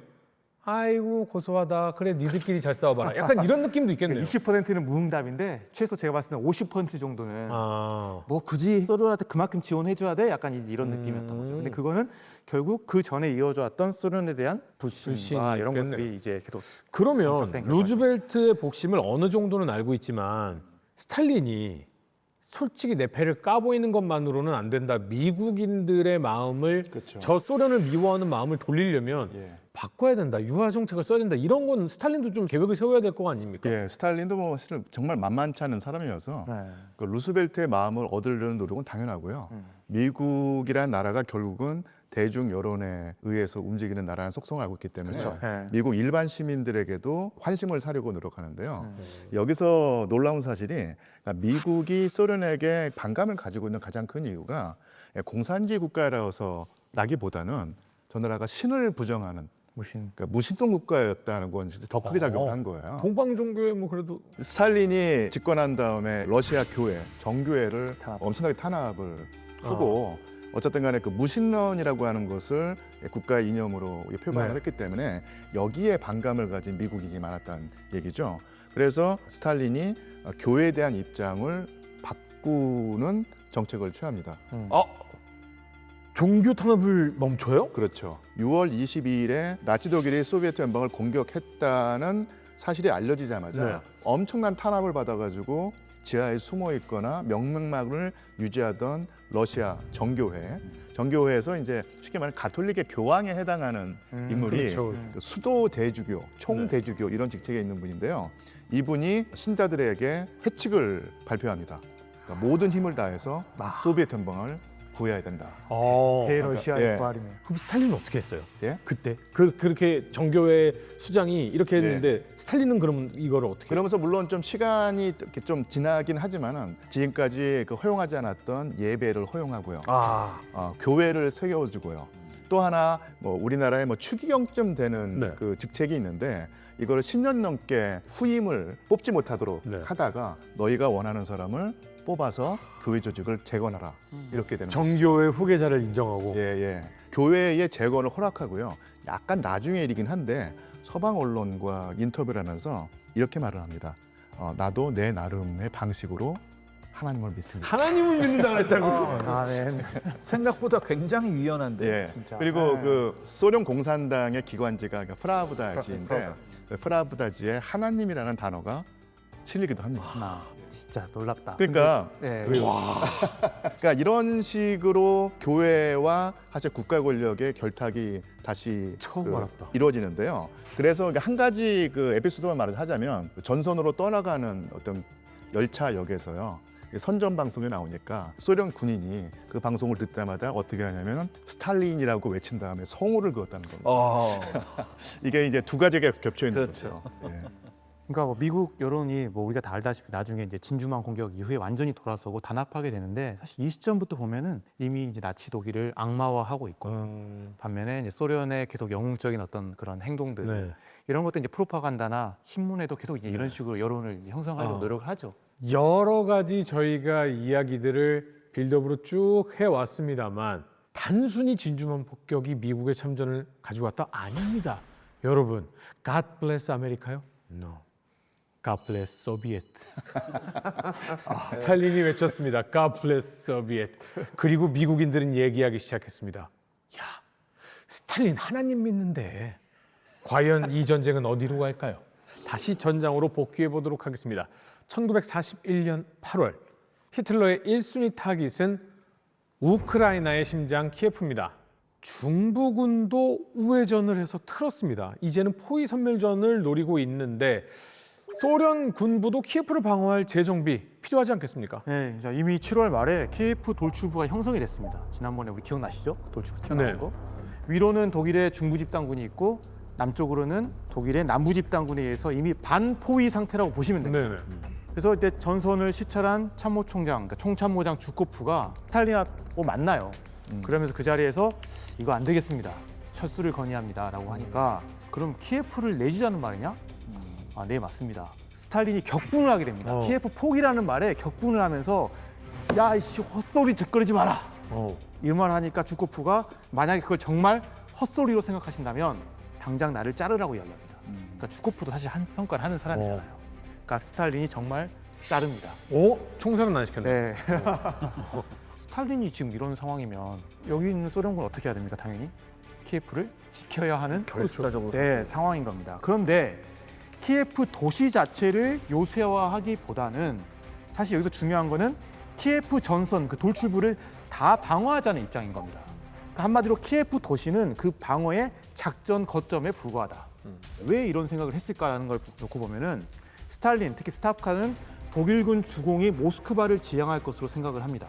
아이고 고소하다. 그래 니들끼리 잘 싸워봐라. 약간 이런 느낌도 있겠네요. 20%는 무응답인데 최소 제가 봤을 때는 50% 정도는 뭐 굳이 소련한테 그만큼 지원해줘야 돼? 약간 이런 느낌이었던 거죠. 근데 그거는 결국 그 전에 이어져 왔던 소련에 대한 불신과 이런 있겠네요. 것들이 이제 계속 그러면 정착된 결과죠. 루즈벨트의 복심을 어느 정도는 알고 있지만 스탈린이 솔직히 내 패를 까보이는 것만으로는 안 된다. 미국인들의 마음을 그렇죠. 저 소련을 미워하는 마음을 돌리려면 바꿔야 된다. 유화 정책을 써야 된다. 이런 건 스탈린도 좀 계획을 세워야 될 거 아닙니까? 예, 스탈린도 뭐 사실 정말 만만치 않은 사람이어서 네. 그 루스벨트의 마음을 얻으려는 노력은 당연하고요. 미국이라는 나라가 결국은 대중 여론에 의해서 움직이는 나라는 속성을 알고 있기 때문에 네. 미국 일반 시민들에게도 환심을 사려고 노력하는데요. 여기서 놀라운 사실이 그러니까 미국이 소련에게 반감을 가지고 있는 가장 큰 이유가 공산주의 국가라서 나기보다는 저 나라가 신을 부정하는 그러니까 무신론 국가였다는 건 더 크게 작용을 한 거예요. 동방 종교에 뭐 그래도 스탈린이 집권한 다음에 러시아 교회, 정교회를 엄청나게 탄압을 하고 어쨌든 간에 그 무신론이라고 하는 것을 국가의 이념으로 표방을 했기 때문에 여기에 반감을 가진 미국인이 많았다는 얘기죠. 그래서 스탈린이 교회에 대한 입장을 바꾸는 정책을 취합니다. 종교 탄압을 멈춰요? 그렇죠. 6월 22일에 나치 독일이 소비에트 연방을 공격했다는 사실이 알려지자마자 네. 엄청난 탄압을 받아가지고 지하에 숨어 있거나 명맥락을 유지하던 러시아 정교회에서 이제 쉽게 말하면 가톨릭의 교황에 해당하는 인물이 그렇죠. 그 수도 대주교, 총대주교 이런 직책에 있는 분인데요. 이분이 신자들에게 회칙을 발표합니다. 그러니까 모든 힘을 다해서 소비에트 연방을 구해야 된다. 대러시아의 예. 부활이네요. 그럼 스탈린은 어떻게 했어요? 예? 그때 그렇게 정교회 수장이 이렇게 했는데 스탈린은 그러면 이거를 어떻게? 그러면서 물론 좀 시간이 이렇게 좀 지나긴 하지만은 지금까지 그 허용하지 않았던 예배를 허용하고요. 교회를 세워주고요. 또 하나 뭐 우리나라에 뭐 추기경쯤 되는 네. 그 직책이 있는데 이거를 10년 넘게 후임을 뽑지 못하도록 네. 하다가 너희가 원하는 사람을 뽑아서 교회 조직을 재건하라 이렇게 되는 거죠. 정교회 후계자를 인정하고 예. 교회의 재건을 허락하고요. 약간 나중의 일이긴 한데 서방 언론과 인터뷰를 하면서 이렇게 말을 합니다. 나도 내 나름의 방식으로 하나님을 믿습니다. 하나님을 믿는다 그랬다고. 네. 생각보다 굉장히 유연한데. 예. 진짜. 그리고 그 소련 공산당의 기관지가 프라하브다지인데 프라하브다지에 하나님이라는 단어가 실리기도 합니다. 진짜 놀랍다. 그러니까 네. 그러니까 이런 식으로 교회와 사실 국가 권력의 결탁이 다시 처음 알았다. 이루어지는데요. 그래서 한 가지 그 에피소드만 말하자면 전선으로 떠나가는 어떤 열차역에서요. 선전 방송에 나오니까 소련 군인이 그 방송을 듣자마자 어떻게 하냐면 스탈린이라고 외친 다음에 성호를 그었다는 겁니다. 이게 이제 두 가지가 겹쳐 있는 그렇죠. 거죠. 예. 그러니까 뭐 미국 여론이 뭐 우리가 다 알다시피 나중에 이제 진주만 공격 이후에 완전히 돌아서고 단합하게 되는데 사실 이 시점부터 보면은 이미 이제 나치 독일을 악마화하고 있고 반면에 이제 소련의 계속 영웅적인 어떤 그런 행동들 네. 이런 것도 이제 프로파간다나 신문에도 계속 이제 이런 식으로 여론을 이제 형성하려고 노력을 하죠. 여러 가지 저희가 이야기들을 빌드업으로 쭉 해왔습니다만 단순히 진주만 폭격이 미국의 참전을 가지고 왔다? 아닙니다. 여러분, God bless 아메리카요? No. God bless 소비에트. 스탈린이 외쳤습니다. God bless 소비에트. 그리고 미국인들은 얘기하기 시작했습니다. 야, 스탈린 하나님 믿는데 과연 이 전쟁은 어디로 갈까요? 다시 전장으로 복귀해 보도록 하겠습니다. 1941년 8월 히틀러의 1순위 타깃은 우크라이나의 심장 키예프입니다. 중부군도 우회전을 해서 틀었습니다. 이제는 포위 선멸전을 노리고 있는데 소련 군부도 키예프를 방어할 재정비 필요하지 않겠습니까? 네, 자, 이미 7월 말에 키예프 돌출부가 형성이 됐습니다. 지난번에 우리 기억나시죠? 돌출부 튀어나온 네. 거. 위로는 독일의 중부 집단군이 있고 남쪽으로는 독일의 남부 집단군에 의해서 이미 반포위 상태라고 보시면 됩니다. 네네. 그래서 이때 전선을 시찰한 참모총장, 그러니까 총참모장 주코프가 스탈린하고 만나요. 그러면서 그 자리에서 이거 안 되겠습니다. 철수를 건의합니다라고 하니까 그럼 키예프를 내주자는 말이냐? 아, 네 맞습니다. 스탈린이 격분을 하게 됩니다. 키예프 포기라는 말에 격분을 하면서 야 이씨 헛소리 짓거리지 마라. 이 말 하니까 주코프가 만약에 그걸 정말 헛소리로 생각하신다면 당장 나를 자르라고 이야기합니다. 그러니까 주코프도 사실 한 성과를 하는 사람이잖아요. 그러니까 스탈린이 정말 자릅니다. 총살은 안 시켰네. 네. 스탈린이 지금 이런 상황이면 여기 있는 소련군 어떻게 해야 됩니까? 당연히 키예프를 지켜야 하는 결사적으로. 네, 상황인 겁니다. 그런데 키예프 도시 자체를 요새화하기보다는 사실 여기서 중요한 거는 키예프 전선 그 돌출부를 다 방어하자는 입장인 겁니다. 그러니까 한마디로 키예프 도시는 그 방어의 작전 거점에 불과하다. 왜 이런 생각을 했을까라는 걸 놓고 보면은 스탈린, 특히 스타프카는 독일군 주공이 모스크바를 지향할 것으로 생각을 합니다.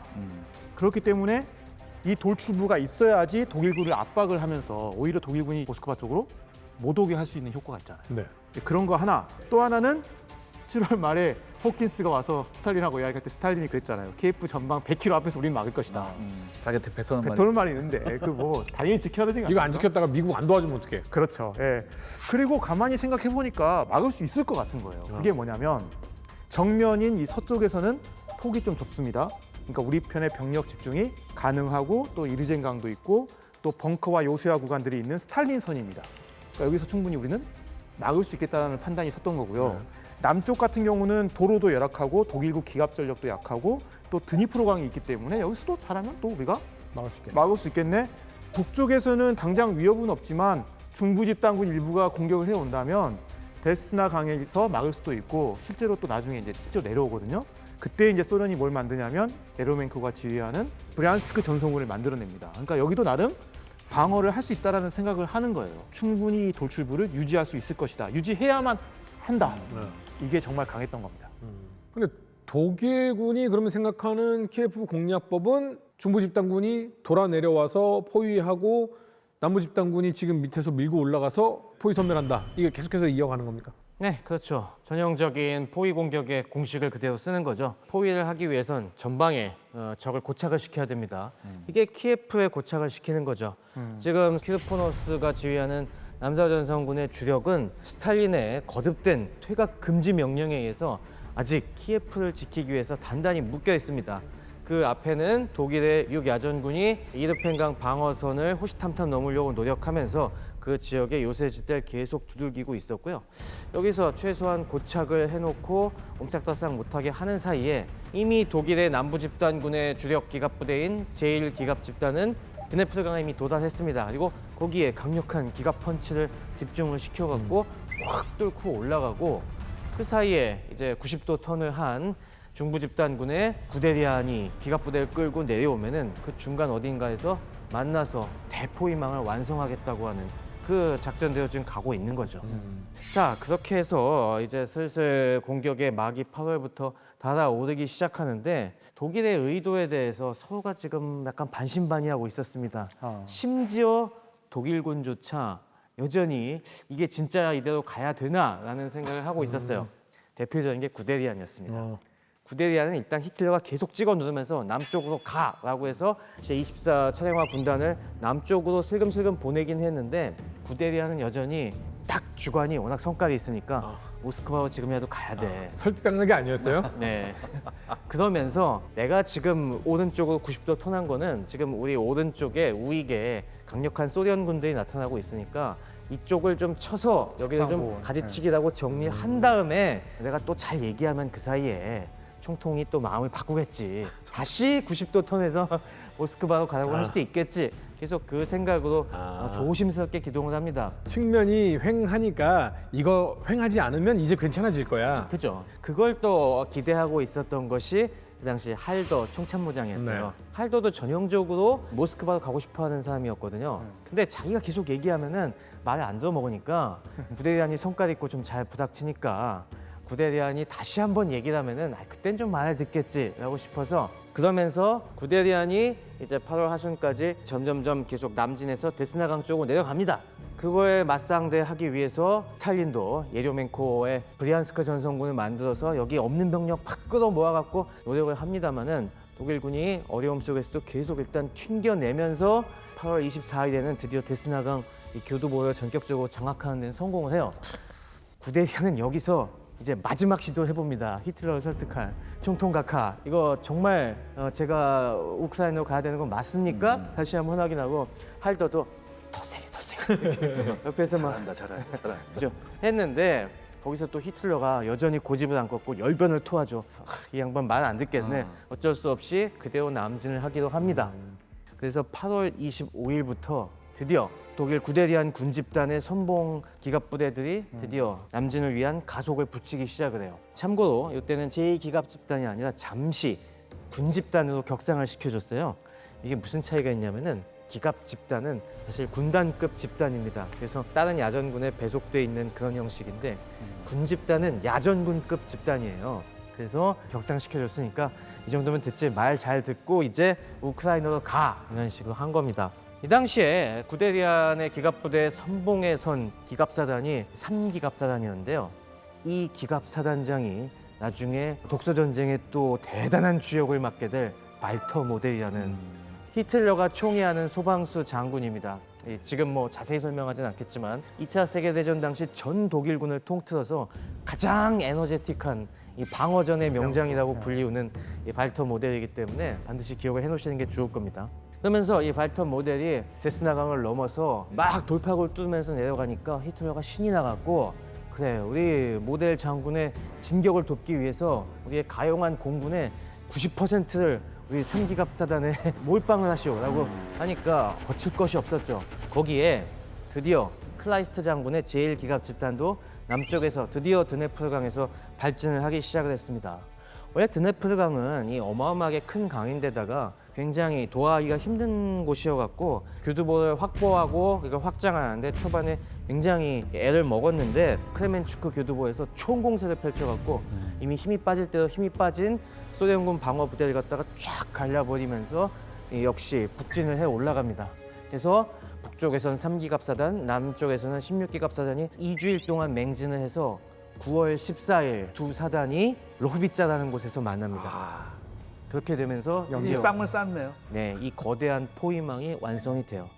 그렇기 때문에 이 돌출부가 있어야지 독일군을 압박을 하면서 오히려 독일군이 모스크바 쪽으로 못 오게 할 수 있는 효과가 있잖아요. 네. 그런 거 하나. 또 하나는 7월 말에 호킨스가 와서 스탈린하고 이야기할 때 스탈린이 그랬잖아요. 키예프 전방 100km 앞에서 우리는 막을 것이다. 자기한테 뱉어놓은 말이 뱉어놓은 말이 있는데 그 뭐 당연히 지켜야 되는 거 이거 안 아닙니까? 지켰다가 미국 안 도와주면 어떡해? 그렇죠. 예. 그리고 가만히 생각해 보니까 막을 수 있을 것 같은 거예요. 그게 뭐냐면 정면인 이 서쪽에서는 폭이 좀 좁습니다. 그러니까 우리 편의 병력 집중이 가능하고 또 이르젠강도 있고 또 벙커와 요새화 구간들이 있는 스탈린 선입니다. 그러니까 여기서 충분히 우리는 막을 수 있겠다는 판단이 섰던 거고요. 남쪽 같은 경우는 도로도 열악하고 독일국 기갑 전력도 약하고 또 드니프로강이 있기 때문에 여기서도 잘하면 또 우리가 막을 수 있겠네. 막을 수 있겠네. 북쪽에서는 당장 위협은 없지만 중부 집단군 일부가 공격을 해온다면 데스나 강에서 막을 수도 있고 실제로 또 나중에 이제 실제로 내려오거든요. 그때 이제 소련이 뭘 만드냐면 에로멘코가 지휘하는 브리안스크 전선군을 만들어냅니다. 그러니까 여기도 나름 방어를 할 수 있다라는 생각을 하는 거예요. 충분히 돌출부를 유지할 수 있을 것이다. 유지해야만 한다. 이게 정말 강했던 겁니다. 근데 독일군이 그러면 생각하는 키예프 공략법은 중부 집단군이 돌아 내려와서 포위하고 남부 집단군이 지금 밑에서 밀고 올라가서 포위 섬멸한다. 이게 계속해서 이어가는 겁니까? 네, 그렇죠. 전형적인 포위 공격의 공식을 그대로 쓰는 거죠. 포위를 하기 위해선 전방에 적을 고착을 시켜야 됩니다. 이게 키예프에 고착을 시키는 거죠. 지금 키르포노스가 지휘하는 남사전선군의 주력은 스탈린의 거듭된 퇴각 금지 명령에 의해서 아직 키예프를 지키기 위해서 단단히 묶여 있습니다. 그 앞에는 독일의 6야전군이 이르펜강 방어선을 호시탐탐 넘으려고 노력하면서 그 지역의 요새지대를 계속 두들기고 있었고요. 여기서 최소한 고착을 해놓고 옴짝달싹 못하게 하는 사이에 이미 독일의 남부 집단군의 주력 기갑 부대인 제1기갑 집단은 드네프르강에 이미 도달했습니다. 그리고 거기에 강력한 기갑 펀치를 집중을 시켜갖고 확 뚫고 올라가고 그 사이에 이제 90도 턴을 한 중부 집단군의 구데리안이 기갑 부대를 끌고 내려오면은 그 중간 어딘가에서 만나서 대포위망을 완성하겠다고 하는 그 작전대로 지금 가고 있는 거죠. 자, 그렇게 해서 이제 슬슬 공격의 막이 8월부터 달아오르기 시작하는데 독일의 의도에 대해서 서로가 지금 약간 반신반의하고 있었습니다. 심지어 독일군조차 여전히 이게 진짜 이대로 가야 되나라는 생각을 하고 있었어요. 대표적인 게 구데리안이었습니다. 구데리안은 일단 히틀러가 계속 찍어 누르면서 남쪽으로 가라고 해서 제24 차량화 분단을 남쪽으로 슬금슬금 보내긴 했는데 구데리안은 여전히 딱 주관이 워낙 성깔이 있으니까 모스크바로 지금이라도 가야 돼. 설득당한 게 아니었어요? 네. 그러면서 내가 지금 오른쪽으로 90도 턴한 거는 지금 우리 오른쪽에 우익에 강력한 소련 군들이 나타나고 있으니까 이쪽을 좀 쳐서 여기를 좀 가지치기라고 정리한 다음에 내가 또 잘 얘기하면 그 사이에 총통이 또 마음을 바꾸겠지. 다시 90도 턴해서 모스크바로 가라고 할 수도 있겠지. 계속 그 생각으로 조심스럽게 기동을 합니다. 측면이 횡하니까 이거 횡하지 않으면 이제 괜찮아질 거야. 그죠. 그걸 또 기대하고 있었던 것이 그 당시 할더 총참모장이었어요. 네. 할더도 전형적으로 모스크바로 가고 싶어하는 사람이었거든요. 근데 자기가 계속 얘기하면은 말을 안 들어먹으니까 구데리안이 성깔 있고 좀 잘 부닥치니까 구데리안이 다시 한번 얘기를 하면은 그땐 좀 말을 듣겠지라고 싶어서 그러면서 구데리안이 이제 8월 하순까지 점점점 계속 남진에서 데스나강 쪽으로 내려갑니다. 그거에 맞상대하기 위해서 스탈린도 예료멘코의 브리안스크 전선군을 만들어서 여기 없는 병력 팍 끌어 모아갖고 노력을 합니다만은 독일군이 어려움 속에서도 계속 일단 튕겨내면서 8월 24일에는 드디어 데스나강 이 교두보를 전격적으로 장악하는 데는 성공을 해요. 구데리안은 여기서 이제 마지막 시도를 해봅니다. 히틀러를 설득할 총통각하. 이거 정말 제가 우크라이나로 가야 되는 건 맞습니까? 다시 한번 확인하고 할더도 더 세게 이렇게 옆에서 막 잘한다. 그죠? 했는데 거기서 또 히틀러가 여전히 고집을 안 꺾고 열변을 토하죠. 이 양반 말 안 듣겠네. 어쩔 수 없이 그대로 남진을 하기로 합니다. 그래서 8월 25일부터 드디어 독일 구데리안 군집단의 선봉 기갑 부대들이 드디어 남진을 위한 가속을 붙이기 시작을 해요. 참고로 이때는 제2기갑 집단이 아니라 잠시 군집단으로 격상을 시켜줬어요. 이게 무슨 차이가 있냐면은 기갑 집단은 사실 군단급 집단입니다. 그래서 다른 야전군에 배속돼 있는 그런 형식인데 군집단은 야전군급 집단이에요. 그래서 격상시켜줬으니까 이 정도면 됐지, 말 잘 듣고 이제 우크라이나로 가, 이런 식으로 한 겁니다. 이 당시에 구데리안의 기갑부대 선봉에 선 기갑사단이 3기갑사단이었는데요. 이 기갑사단장이 나중에 독서전쟁에 또 대단한 주역을 맡게 될 발터 모델이라는 히틀러가 총애하는 소방수 장군입니다. 지금 뭐 자세히 설명하진 않겠지만 2차 세계대전 당시 전 독일군을 통틀어서 가장 에너제틱한 이 방어전의 명장이라고 불리우는 이 발터 모델이기 때문에 반드시 기억을 해놓으시는 게 좋을 겁니다. 그러면서 이 발터 모델이 데스나강을 넘어서 막 돌파구를 뚫으면서 내려가니까 히틀러가 신이 나갔고, 그래, 우리 모델 장군의 진격을 돕기 위해서 우리의 가용한 공군의 90%를 우리 삼기갑사단에 몰빵을 하시오라고 하니까 거칠 것이 없었죠. 거기에 드디어 클라이스트 장군의 제1기갑 집단도 남쪽에서 드디어 드네프르강에서 발진을 하기 시작을 했습니다. 원래 드네프르강은 이 어마어마하게 큰 강인데다가 굉장히 도하기가 힘든 곳이어갖고 교두보를 확보하고 이걸 확장하는데 초반에 굉장히 애를 먹었는데 크레멘추크 교두보에서 총공세를 펼쳐갖고 이미 힘이 빠질 대로 힘이 빠진 소련군 방어 부대를 갖다가 쫙 갈라버리면서 역시 북진을 해 올라갑니다. 그래서 북쪽에서는 3기갑사단, 남쪽에서는 16기갑사단이 2주일 동안 맹진을 해서 9월 14일 두 사단이 로흐비자라는 곳에서 만납니다. 그렇게 되면서 이 쌍물 쌌네요. 네, 이 거대한 포위망이 완성이 돼요.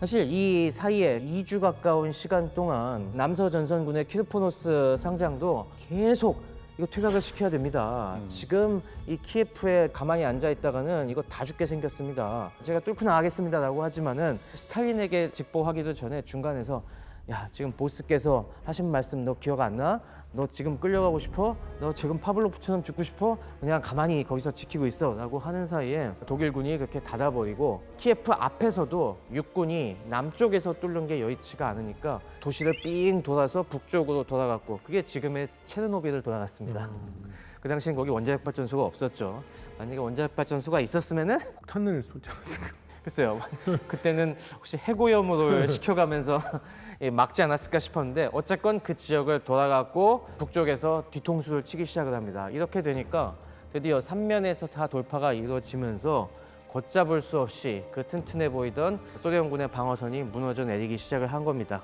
사실 이 사이에 2주 가까운 시간 동안 남서전선군의 키르포노스 상장도 계속 이거 퇴각을 시켜야 됩니다. 지금 이 키예프에 가만히 앉아 있다가는 이거 다 죽게 생겼습니다. 제가 뚫고 나가겠습니다라고 하지만은 스탈린에게 직보하기도 전에 중간에서 야, 지금 보스께서 하신 말씀 너 기억 안 나? 너 지금 끌려가고 싶어? 너 지금 파블로프처럼 죽고 싶어? 그냥 가만히 거기서 지키고 있어 라고 하는 사이에 독일군이 그렇게 닫아버리고 키예프 앞에서도 육군이 남쪽에서 뚫는 게 여의치가 않으니까 도시를 삥 돌아서 북쪽으로 돌아갔고 그게 지금의 체르노빌을 돌아갔습니다. 그 당시엔 거기 원자력 발전소가 없었죠. 만약에 원자력 발전소가 있었으면은 폭탄을 쏘지 않았을까? 글쎄요. 그때는 혹시 해고염으로 시켜가면서 막지 않았을까 싶었는데 어쨌건 그 지역을 돌아갔고 북쪽에서 뒤통수를 치기 시작을 합니다. 이렇게 되니까 드디어 3면에서 다 돌파가 이루어지면서 걷잡을 수 없이 그 튼튼해 보이던 소련군의 방어선이 무너져 내리기 시작을 한 겁니다.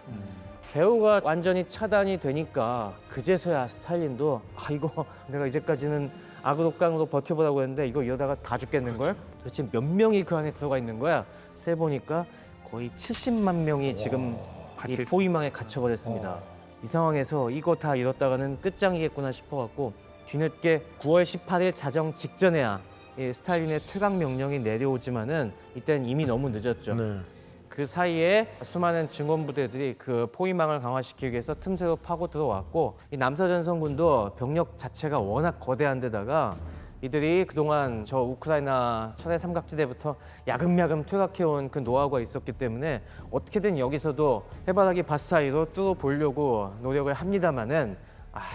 배후가 완전히 차단이 되니까 그제서야 스탈린도 아 이거 내가 이제까지는 악으로깡으로 버텨보라고 했는데 이거 이러다가 다 죽겠는걸? 도대체 몇 명이 그 안에 들어가 있는 거야? 세보니까 거의 70만 명이 지금 이 포위망에 갇혀버렸습니다. 이 상황에서 이거 다 이뤘다가는 끝장이겠구나 싶어갖고 뒤늦게 9월 18일 자정 직전에야 이 스탈린의 퇴각 명령이 내려오지만은 이때는 이미 너무 늦었죠. 네. 그 사이에 수많은 증원부대들이 그 포위망을 강화시키기 위해서 틈새로 파고 들어왔고 이 남서전선군도 병력 자체가 워낙 거대한 데다가 이들이 그동안 저 우크라이나 철의 삼각지대부터 야금야금 퇴각해온 그 노하우가 있었기 때문에 어떻게든 여기서도 해바라기 밭 사이로 뚫어보려고 노력을 합니다마는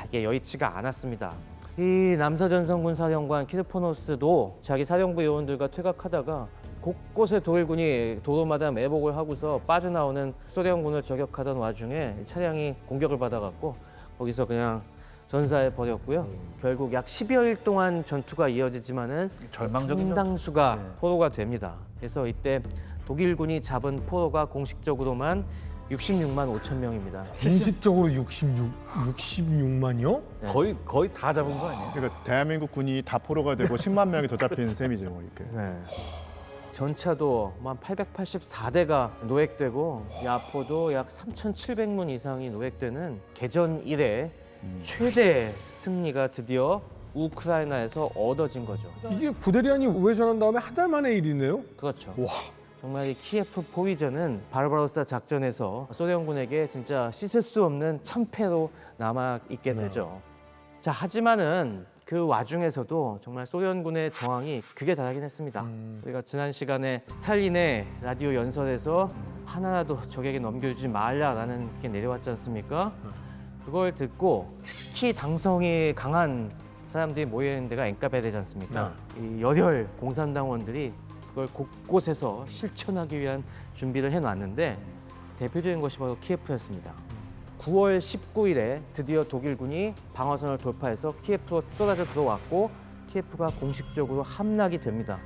이게 여의치가 않았습니다. 이 남서전선군 사령관 키르포노스도 자기 사령부 요원들과 퇴각하다가 곳곳에 독일군이 도로마다 매복을 하고서 빠져나오는 소련군을 저격하던 와중에 차량이 공격을 받아갖고 거기서 그냥 전사해 버렸고요. 결국 약 10여일 동안 전투가 이어지지만은 절망적인 상당수가 포로가 됩니다. 그래서 이때 독일군이 잡은 포로가 공식적으로만 66만 5천 명입니다. 공식적으로 66만이요? 거의 다 잡은 거 아니에요? 그러니까 대한민국 군이 다 포로가 되고 10만 명이 더 잡힌 셈이죠, 뭐 이렇게. 네. 전차도 한 884대가 노획되고 야포도 약 3,700문 이상이 노획되는 개전 이래 최대 승리가 드디어 우크라이나에서 얻어진 거죠. 이게 부데리안이 우회전한 다음에 한 달 만의 일이네요. 그렇죠. 와. 정말 이 키예프 포위전은 바르바로사 작전에서 소련군에게 진짜 씻을 수 없는 참패로 남아 있게 되죠. 자, 하지만은 그 와중에서도 정말 소련군의 저항이 극에 달하긴 했습니다. 우리가 지난 시간에 스탈린의 라디오 연설에서 하나라도 적에게 넘겨주지 말라라는 게 내려왔지 않습니까? 그걸 듣고 특히 당성이 강한 사람들이 모여있는 데가 엔카베르지 않습니까? 이 열혈 공산당원들이 그걸 곳곳에서 실천하기 위한 준비를 해놨는데 대표적인 것이 바로 키예프였습니다. 9월 19일에 드디어 독일군이 방어선을 돌파해서 키예프로 쏟아져 들어왔고 키예프가 공식적으로 함락이 됩니다.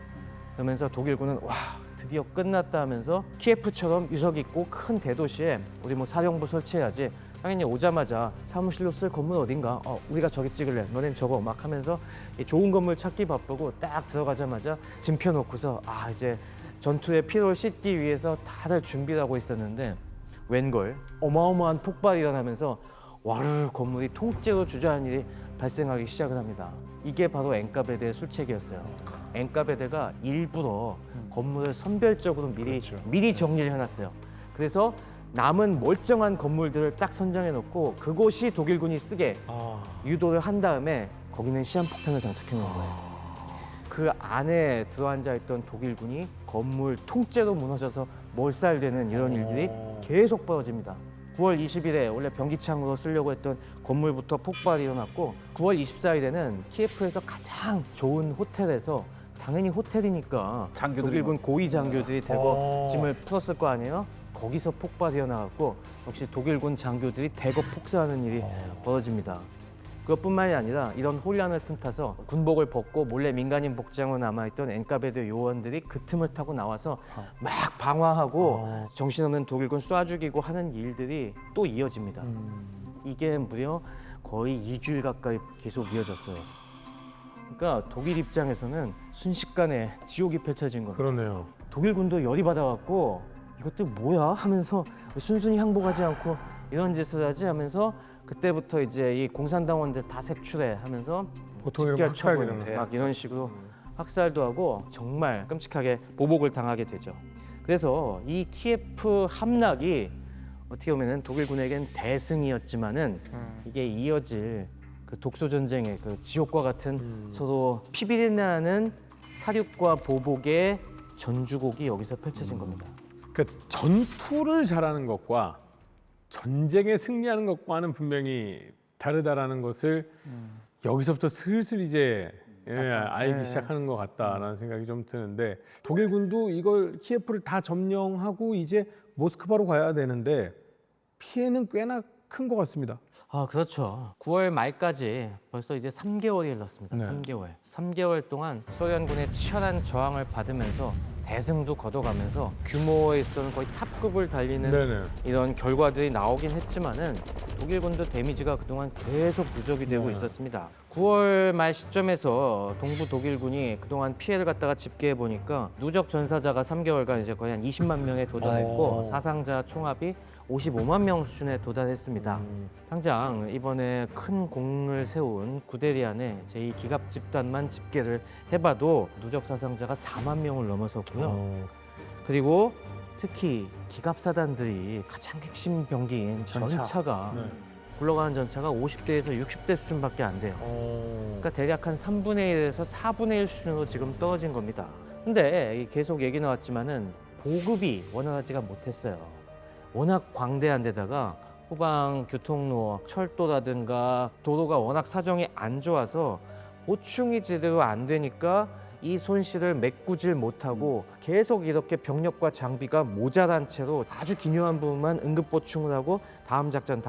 그러면서 독일군은 와 드디어 끝났다 하면서 키예프처럼 유석 있고 큰 대도시에 우리 뭐 사령부 설치해야지. 당연히 오자마자 사무실로 쓸 건물 어딘가? 우리가 저기 찍을래. 너넨 저거 막 하면서 이 좋은 건물 찾기 바쁘고 딱 들어가자마자 짐 펴놓고서 이제 전투의 피로를 씻기 위해서 다들 준비를 하고 있었는데 웬걸 어마어마한 폭발이 일어나면서 와르르 건물이 통째로 주저하는 일이 발생하기 시작을 합니다. 이게 바로 엔카베드의 술책이었어요. 엔카베드가 일부러 건물을 선별적으로 미리 정리를 해놨어요. 그래서 남은 멀쩡한 건물들을 딱 선정해 놓고 그곳이 독일군이 쓰게 유도를 한 다음에 거기는 시한폭탄을 장착해 놓은 거예요. 그 안에 들어앉아 있던 독일군이 건물 통째로 무너져서 몰살되는 이런 일들이 계속 벌어집니다. 9월 20일에 원래 변기창으로 쓰려고 했던 건물부터 폭발이 일어났고 9월 24일에는 키예프에서 가장 좋은 호텔에서 당연히 호텔이니까 장교들이 독일군 고위 장교들이 대거 짐을 풀었을 거 아니에요? 거기서 폭발이 일어나고 역시 독일군 장교들이 대거 폭사하는 일이 벌어집니다. 그것뿐만이 아니라 이런 혼란을 틈타서 군복을 벗고 몰래 민간인 복장으로 남아있던 엔카베드 요원들이 그 틈을 타고 나와서 막 방화하고 정신없는 독일군 쏴 죽이고 하는 일들이 또 이어집니다. 이게 무려 거의 2주일 가까이 계속 이어졌어요. 그러니까 독일 입장에서는 순식간에 지옥이 펼쳐진 겁니다. 그러네요. 독일군도 열이 받아갖고 이것들 뭐야 하면서 순순히 항복하지 않고 이런 짓을 하지 하면서 그때부터 이제 이 공산당원들 다 색출해 하면서 보통 이런 직결 처분 학살이라는 막 이런 식으로 학살도 하고 정말 끔찍하게 보복을 당하게 되죠. 그래서 이 키예프 함락이 어떻게 보면은 독일군에겐 대승이었지만은 이게 이어질 그 독소 전쟁의 그 지옥과 같은 서로 피비린 나는 사륙과 보복의 전주곡이 여기서 펼쳐진 겁니다. 그러니까 전투를 잘하는 것과 전쟁에 승리하는 것과는 분명히 다르다라는 것을 여기서부터 슬슬 이제 알기 시작하는 것 같다라는 생각이 좀 드는데 독일군도 이걸 키예프를 다 점령하고 이제 모스크바로 가야 되는데 피해는 꽤나 큰 것 같습니다. 아, 그렇죠. 9월 말까지 벌써 이제 3개월이 흘렀습니다. 네. 3개월 동안 소련군의 치열한 저항을 받으면서 대승도 거둬가면서 규모에 있어서는 거의 탑급을 달리는 네네. 이런 결과들이 나오긴 했지만은 독일군도 데미지가 그동안 계속 누적이 되고 네. 있었습니다. 9월 말 시점에서 동부 독일군이 그동안 피해를 갖다가 집계해 보니까 누적 전사자가 3개월간 이제 거의 한 20만 명에 도달했고 사상자 총합이 55만 명 수준에 도달했습니다. 당장 이번에 큰 공을 세운 구데리안의 제2기갑 집단만 집계를 해봐도 누적 사상자가 4만 명을 넘어섰고요. 그리고 특히 기갑사단들이 가장 핵심 병기인 전차가 네. 굴러가는 전차가 50대에서 60대 수준밖에 안 돼요. 그러니까 대략 한 3분의 1에서 4분의 1 수준으로 지금 떨어진 겁니다. 근데 계속 얘기 나왔지만은 보급이 원활하지가 못했어요. 워낙 광대한 데다가 후방 교통로, 철도라든가 도로가 워낙 사정이 안 좋아서 보충이 제대로 안 되니까 이 손실을 메꾸질 못하고 계속 이렇게 병력과 장비가 모자란 채로 아주 기묘한 부분만 응급 보충을 하고 다음 작전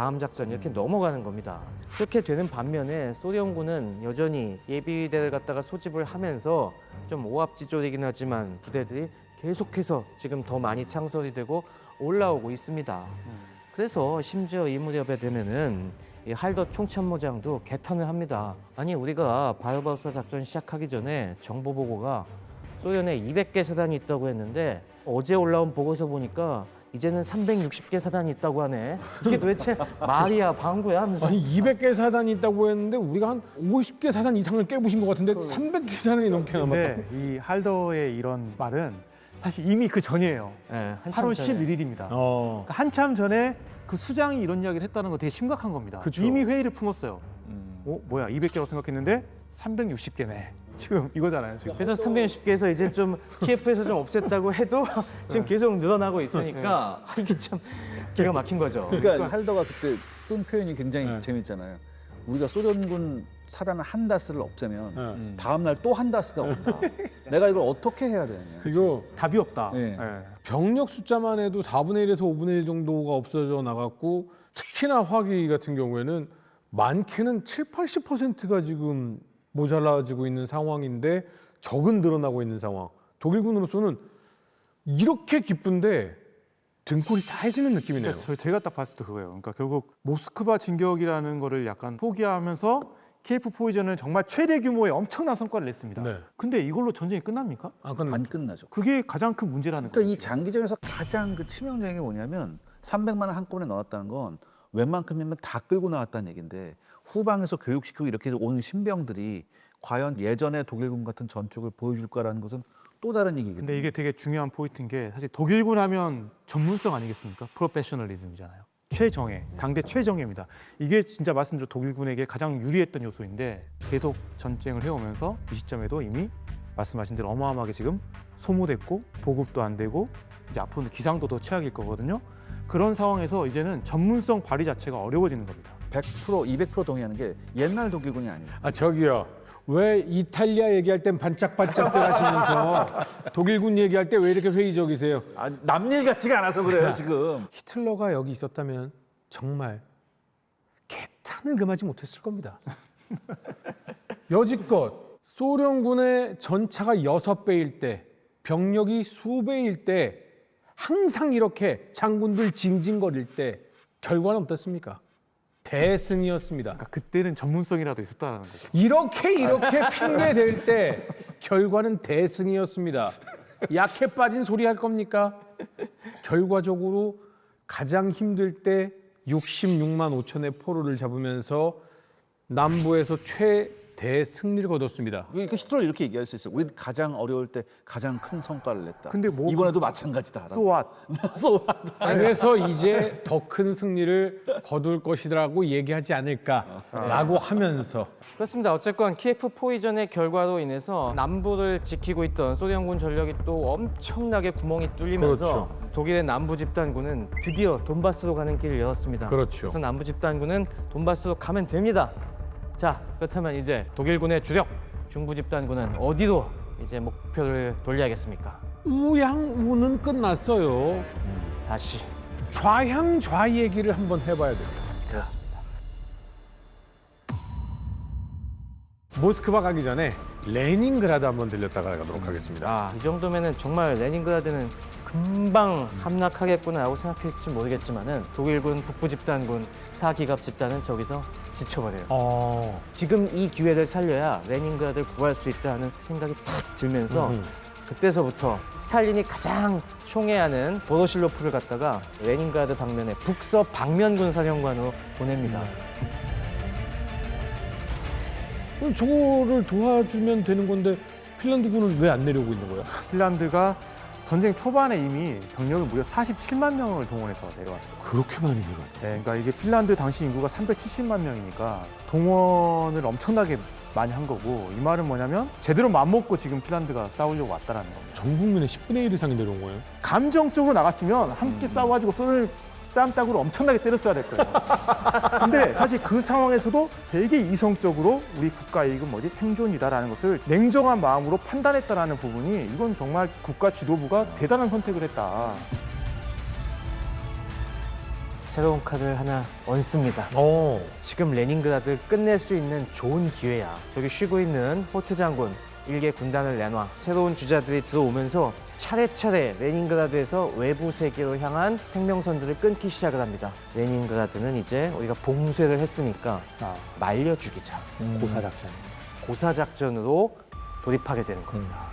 이렇게 넘어가는 겁니다. 그렇게 되는 반면에 소련군은 여전히 예비대를 갖다가 소집을 하면서 좀 오합지졸이긴 하지만 부대들이 계속해서 지금 더 많이 창설이 되고 올라오고 있습니다. 그래서 심지어 이 무렵에 되면은 이 할더 총참모장도 개탄을 합니다. 아니 우리가 바이오바우스 작전 시작하기 전에 정보 보고가 소련에 200개 사단이 있다고 했는데 어제 올라온 보고서 보니까 이제는 360개 사단이 있다고 하네. 이게 도대체 말이야 방구야 하면서 아니 200개 사단이 있다고 했는데 우리가 한 50개 사단 이상을 깨부신 것 같은데 300개 사단이 넘게 남았다. 근데 이 할더의 이런 말은 사실 이미 그 전이에요. 네, 한참 8월 전에. 11일입니다. 어. 한참 전에 그 수장이 이런 이야기를 했다는 거 되게 심각한 겁니다. 그쵸. 이미 회의를 품었어요. 뭐야 200개라고 생각했는데 360개네. 지금 이거잖아요. 지금. 그래서 360개에서 이제 좀 키예프에서 좀 없앴다고 해도 지금 계속 늘어나고 있으니까 이게 참 기가 막힌 거죠. 그러니까 할더가 그때 쓴 표현이 굉장히 재밌잖아요. 우리가 소련군 사단 한 다스를 없애면 다음 날 또 한 다스가 온다. 내가 이걸 어떻게 해야 되냐. 그리고 답이 없다. 네. 네. 병력 숫자만 해도 4분의 1에서 5분의 1 정도가 없어져 나갔고 특히나 화기 같은 경우에는 많게는 7, 80%가 지금 모자라지고 있는 상황인데 적은 늘어나고 있는 상황. 독일군으로서는 이렇게 기쁜데 등골이 싸해지는 느낌이네요. 그러니까 제가 딱 봤을 때 그거예요. 그러니까 결국 모스크바 진격이라는 거를 약간 포기하면서 키예프 포위전을 정말 최대 규모의 엄청난 성과를 냈습니다. 네. 근데 이걸로 전쟁이 끝납니까? 아, 그건 안 끝나죠. 그게 가장 큰 문제라는 거예요. 그러니까 이 장기전에서 가장 그 치명적인 게 뭐냐면 300만 원 한꺼번에 넣었다는 건 웬만큼이면 다 끌고 나왔다는 얘기인데 후방에서 교육시키고 이렇게 온 신병들이 과연 예전의 독일군 같은 전투를 보여줄까라는 것은 또 다른 얘기거든요. 근데 이게 되게 중요한 포인트인 게 사실 독일군 하면 전문성 아니겠습니까? 프로페셔널리즘이잖아요. 최정예, 당대 최정예입니다. 이게 진짜 말씀드린 독일군에게 가장 유리했던 요소인데 계속 전쟁을 해오면서 이 시점에도 이미 말씀하신 대로 어마어마하게 지금 소모됐고 보급도 안 되고 이제 앞으로는 기상도 더 최악일 거거든요. 그런 상황에서 이제는 전문성 발휘 자체가 어려워지는 겁니다. 100%, 200% 동의하는 게 옛날 독일군이 아니에요. 아 저기요. 왜 이탈리아 얘기할 땐 반짝반짝들 하시면서 독일군 얘기할 때 왜 이렇게 회의적이세요? 아, 남일 같지가 않아서 그래요 지금. 히틀러가 여기 있었다면 정말 개탄을 금하지 못했을 겁니다. 여지껏 소련군의 전차가 6배일 때, 병력이 수배일 때 항상 이렇게 장군들 징징거릴 때 결과는 어떻습니까? 대승이었습니다. 그러니까 그때는 전문성이라도 있었다는 거죠. 이렇게 핑계댈 때 결과는 대승이었습니다. 약해 빠진 소리 할 겁니까? 결과적으로 가장 힘들 때 66만 5천의 포로를 잡으면서 남부에서 최대 승리를 거뒀습니다. 그러니까 히틀러 이렇게 얘기할 수 있어요. 우리 가장 어려울 때 가장 큰 성과를 냈다. 근데 뭐 이번에도 마찬가지다. So what? 그래서 이제 더 큰 승리를 거둘 것이라고 얘기하지 않을까라고 하면서 그렇습니다. 어쨌건 키예프-4 이전의 결과로 인해서 남부를 지키고 있던 소련군 전력이 또 엄청나게 구멍이 뚫리면서 그렇죠. 독일의 남부 집단군은 드디어 돈바스로 가는 길을 열었습니다. 그렇죠. 그래서 남부 집단군은 돈바스로 가면 됩니다. 자, 그렇다면 이제 독일군의 주력 중부 집단군은 어디로 이제 목표를 돌려야겠습니까? 우양우는 끝났어요. 다시 좌향좌 얘기를 한번 해봐야 되겠습니다. 그렇습니다. 모스크바 가기 전에 레닌그라드 한번 들렸다가 가도록 하겠습니다. 아, 이 정도면은 정말 레닌그라드는 금방 함락하겠구나라고 생각했을지 모르겠지만은 독일군 북부 집단군 4기갑 집단은 저기서 지쳐버려요. 지금 이 기회를 살려야 레닌그라드를 구할 수 있다는 생각이 탁 들면서 그때서부터 스탈린이 가장 총애하는 보로실로프를 갖다가 레닌그라드 방면에 북서 방면군 사령관으로 보냅니다. 그럼 저거를 도와주면 되는 건데 핀란드군은 왜 안 내려오고 있는 거야? 핀란드가 전쟁 초반에 이미 병력을 무려 47만 명을 동원해서 내려왔어요. 그렇게 많이 내려왔다. 네, 그러니까 이게 핀란드 당시 인구가 370만 명이니까 동원을 엄청나게 많이 한 거고, 이 말은 뭐냐면 제대로 맘먹고 지금 핀란드가 싸우려고 왔다라는 겁니다. 전 국민의 10분의 1 이상이 내려온 거예요? 감정적으로 나갔으면 함께 싸워가지고 손을 뺨따구로 엄청나게 때렸어야 될 거예요. 근데 사실 그 상황에서도 되게 이성적으로 우리 국가 이익은 뭐지? 생존이다라는 것을 냉정한 마음으로 판단했다라는 부분이, 이건 정말 국가 지도부가 대단한 선택을 했다. 새로운 카드를 하나 얹습니다. 어. 지금 레닌그라드를 끝낼 수 있는 좋은 기회야. 저기 쉬고 있는 호트 장군 일개 군단을 내놔. 새로운 주자들이 들어오면서 차례차례 레닌그라드에서 외부 세계로 향한 생명선들을 끊기 시작을 합니다. 레닌그라드는 이제 우리가 봉쇄를 했으니까 말려 죽이자. 고사작전. 고사작전으로 돌입하게 되는 겁니다.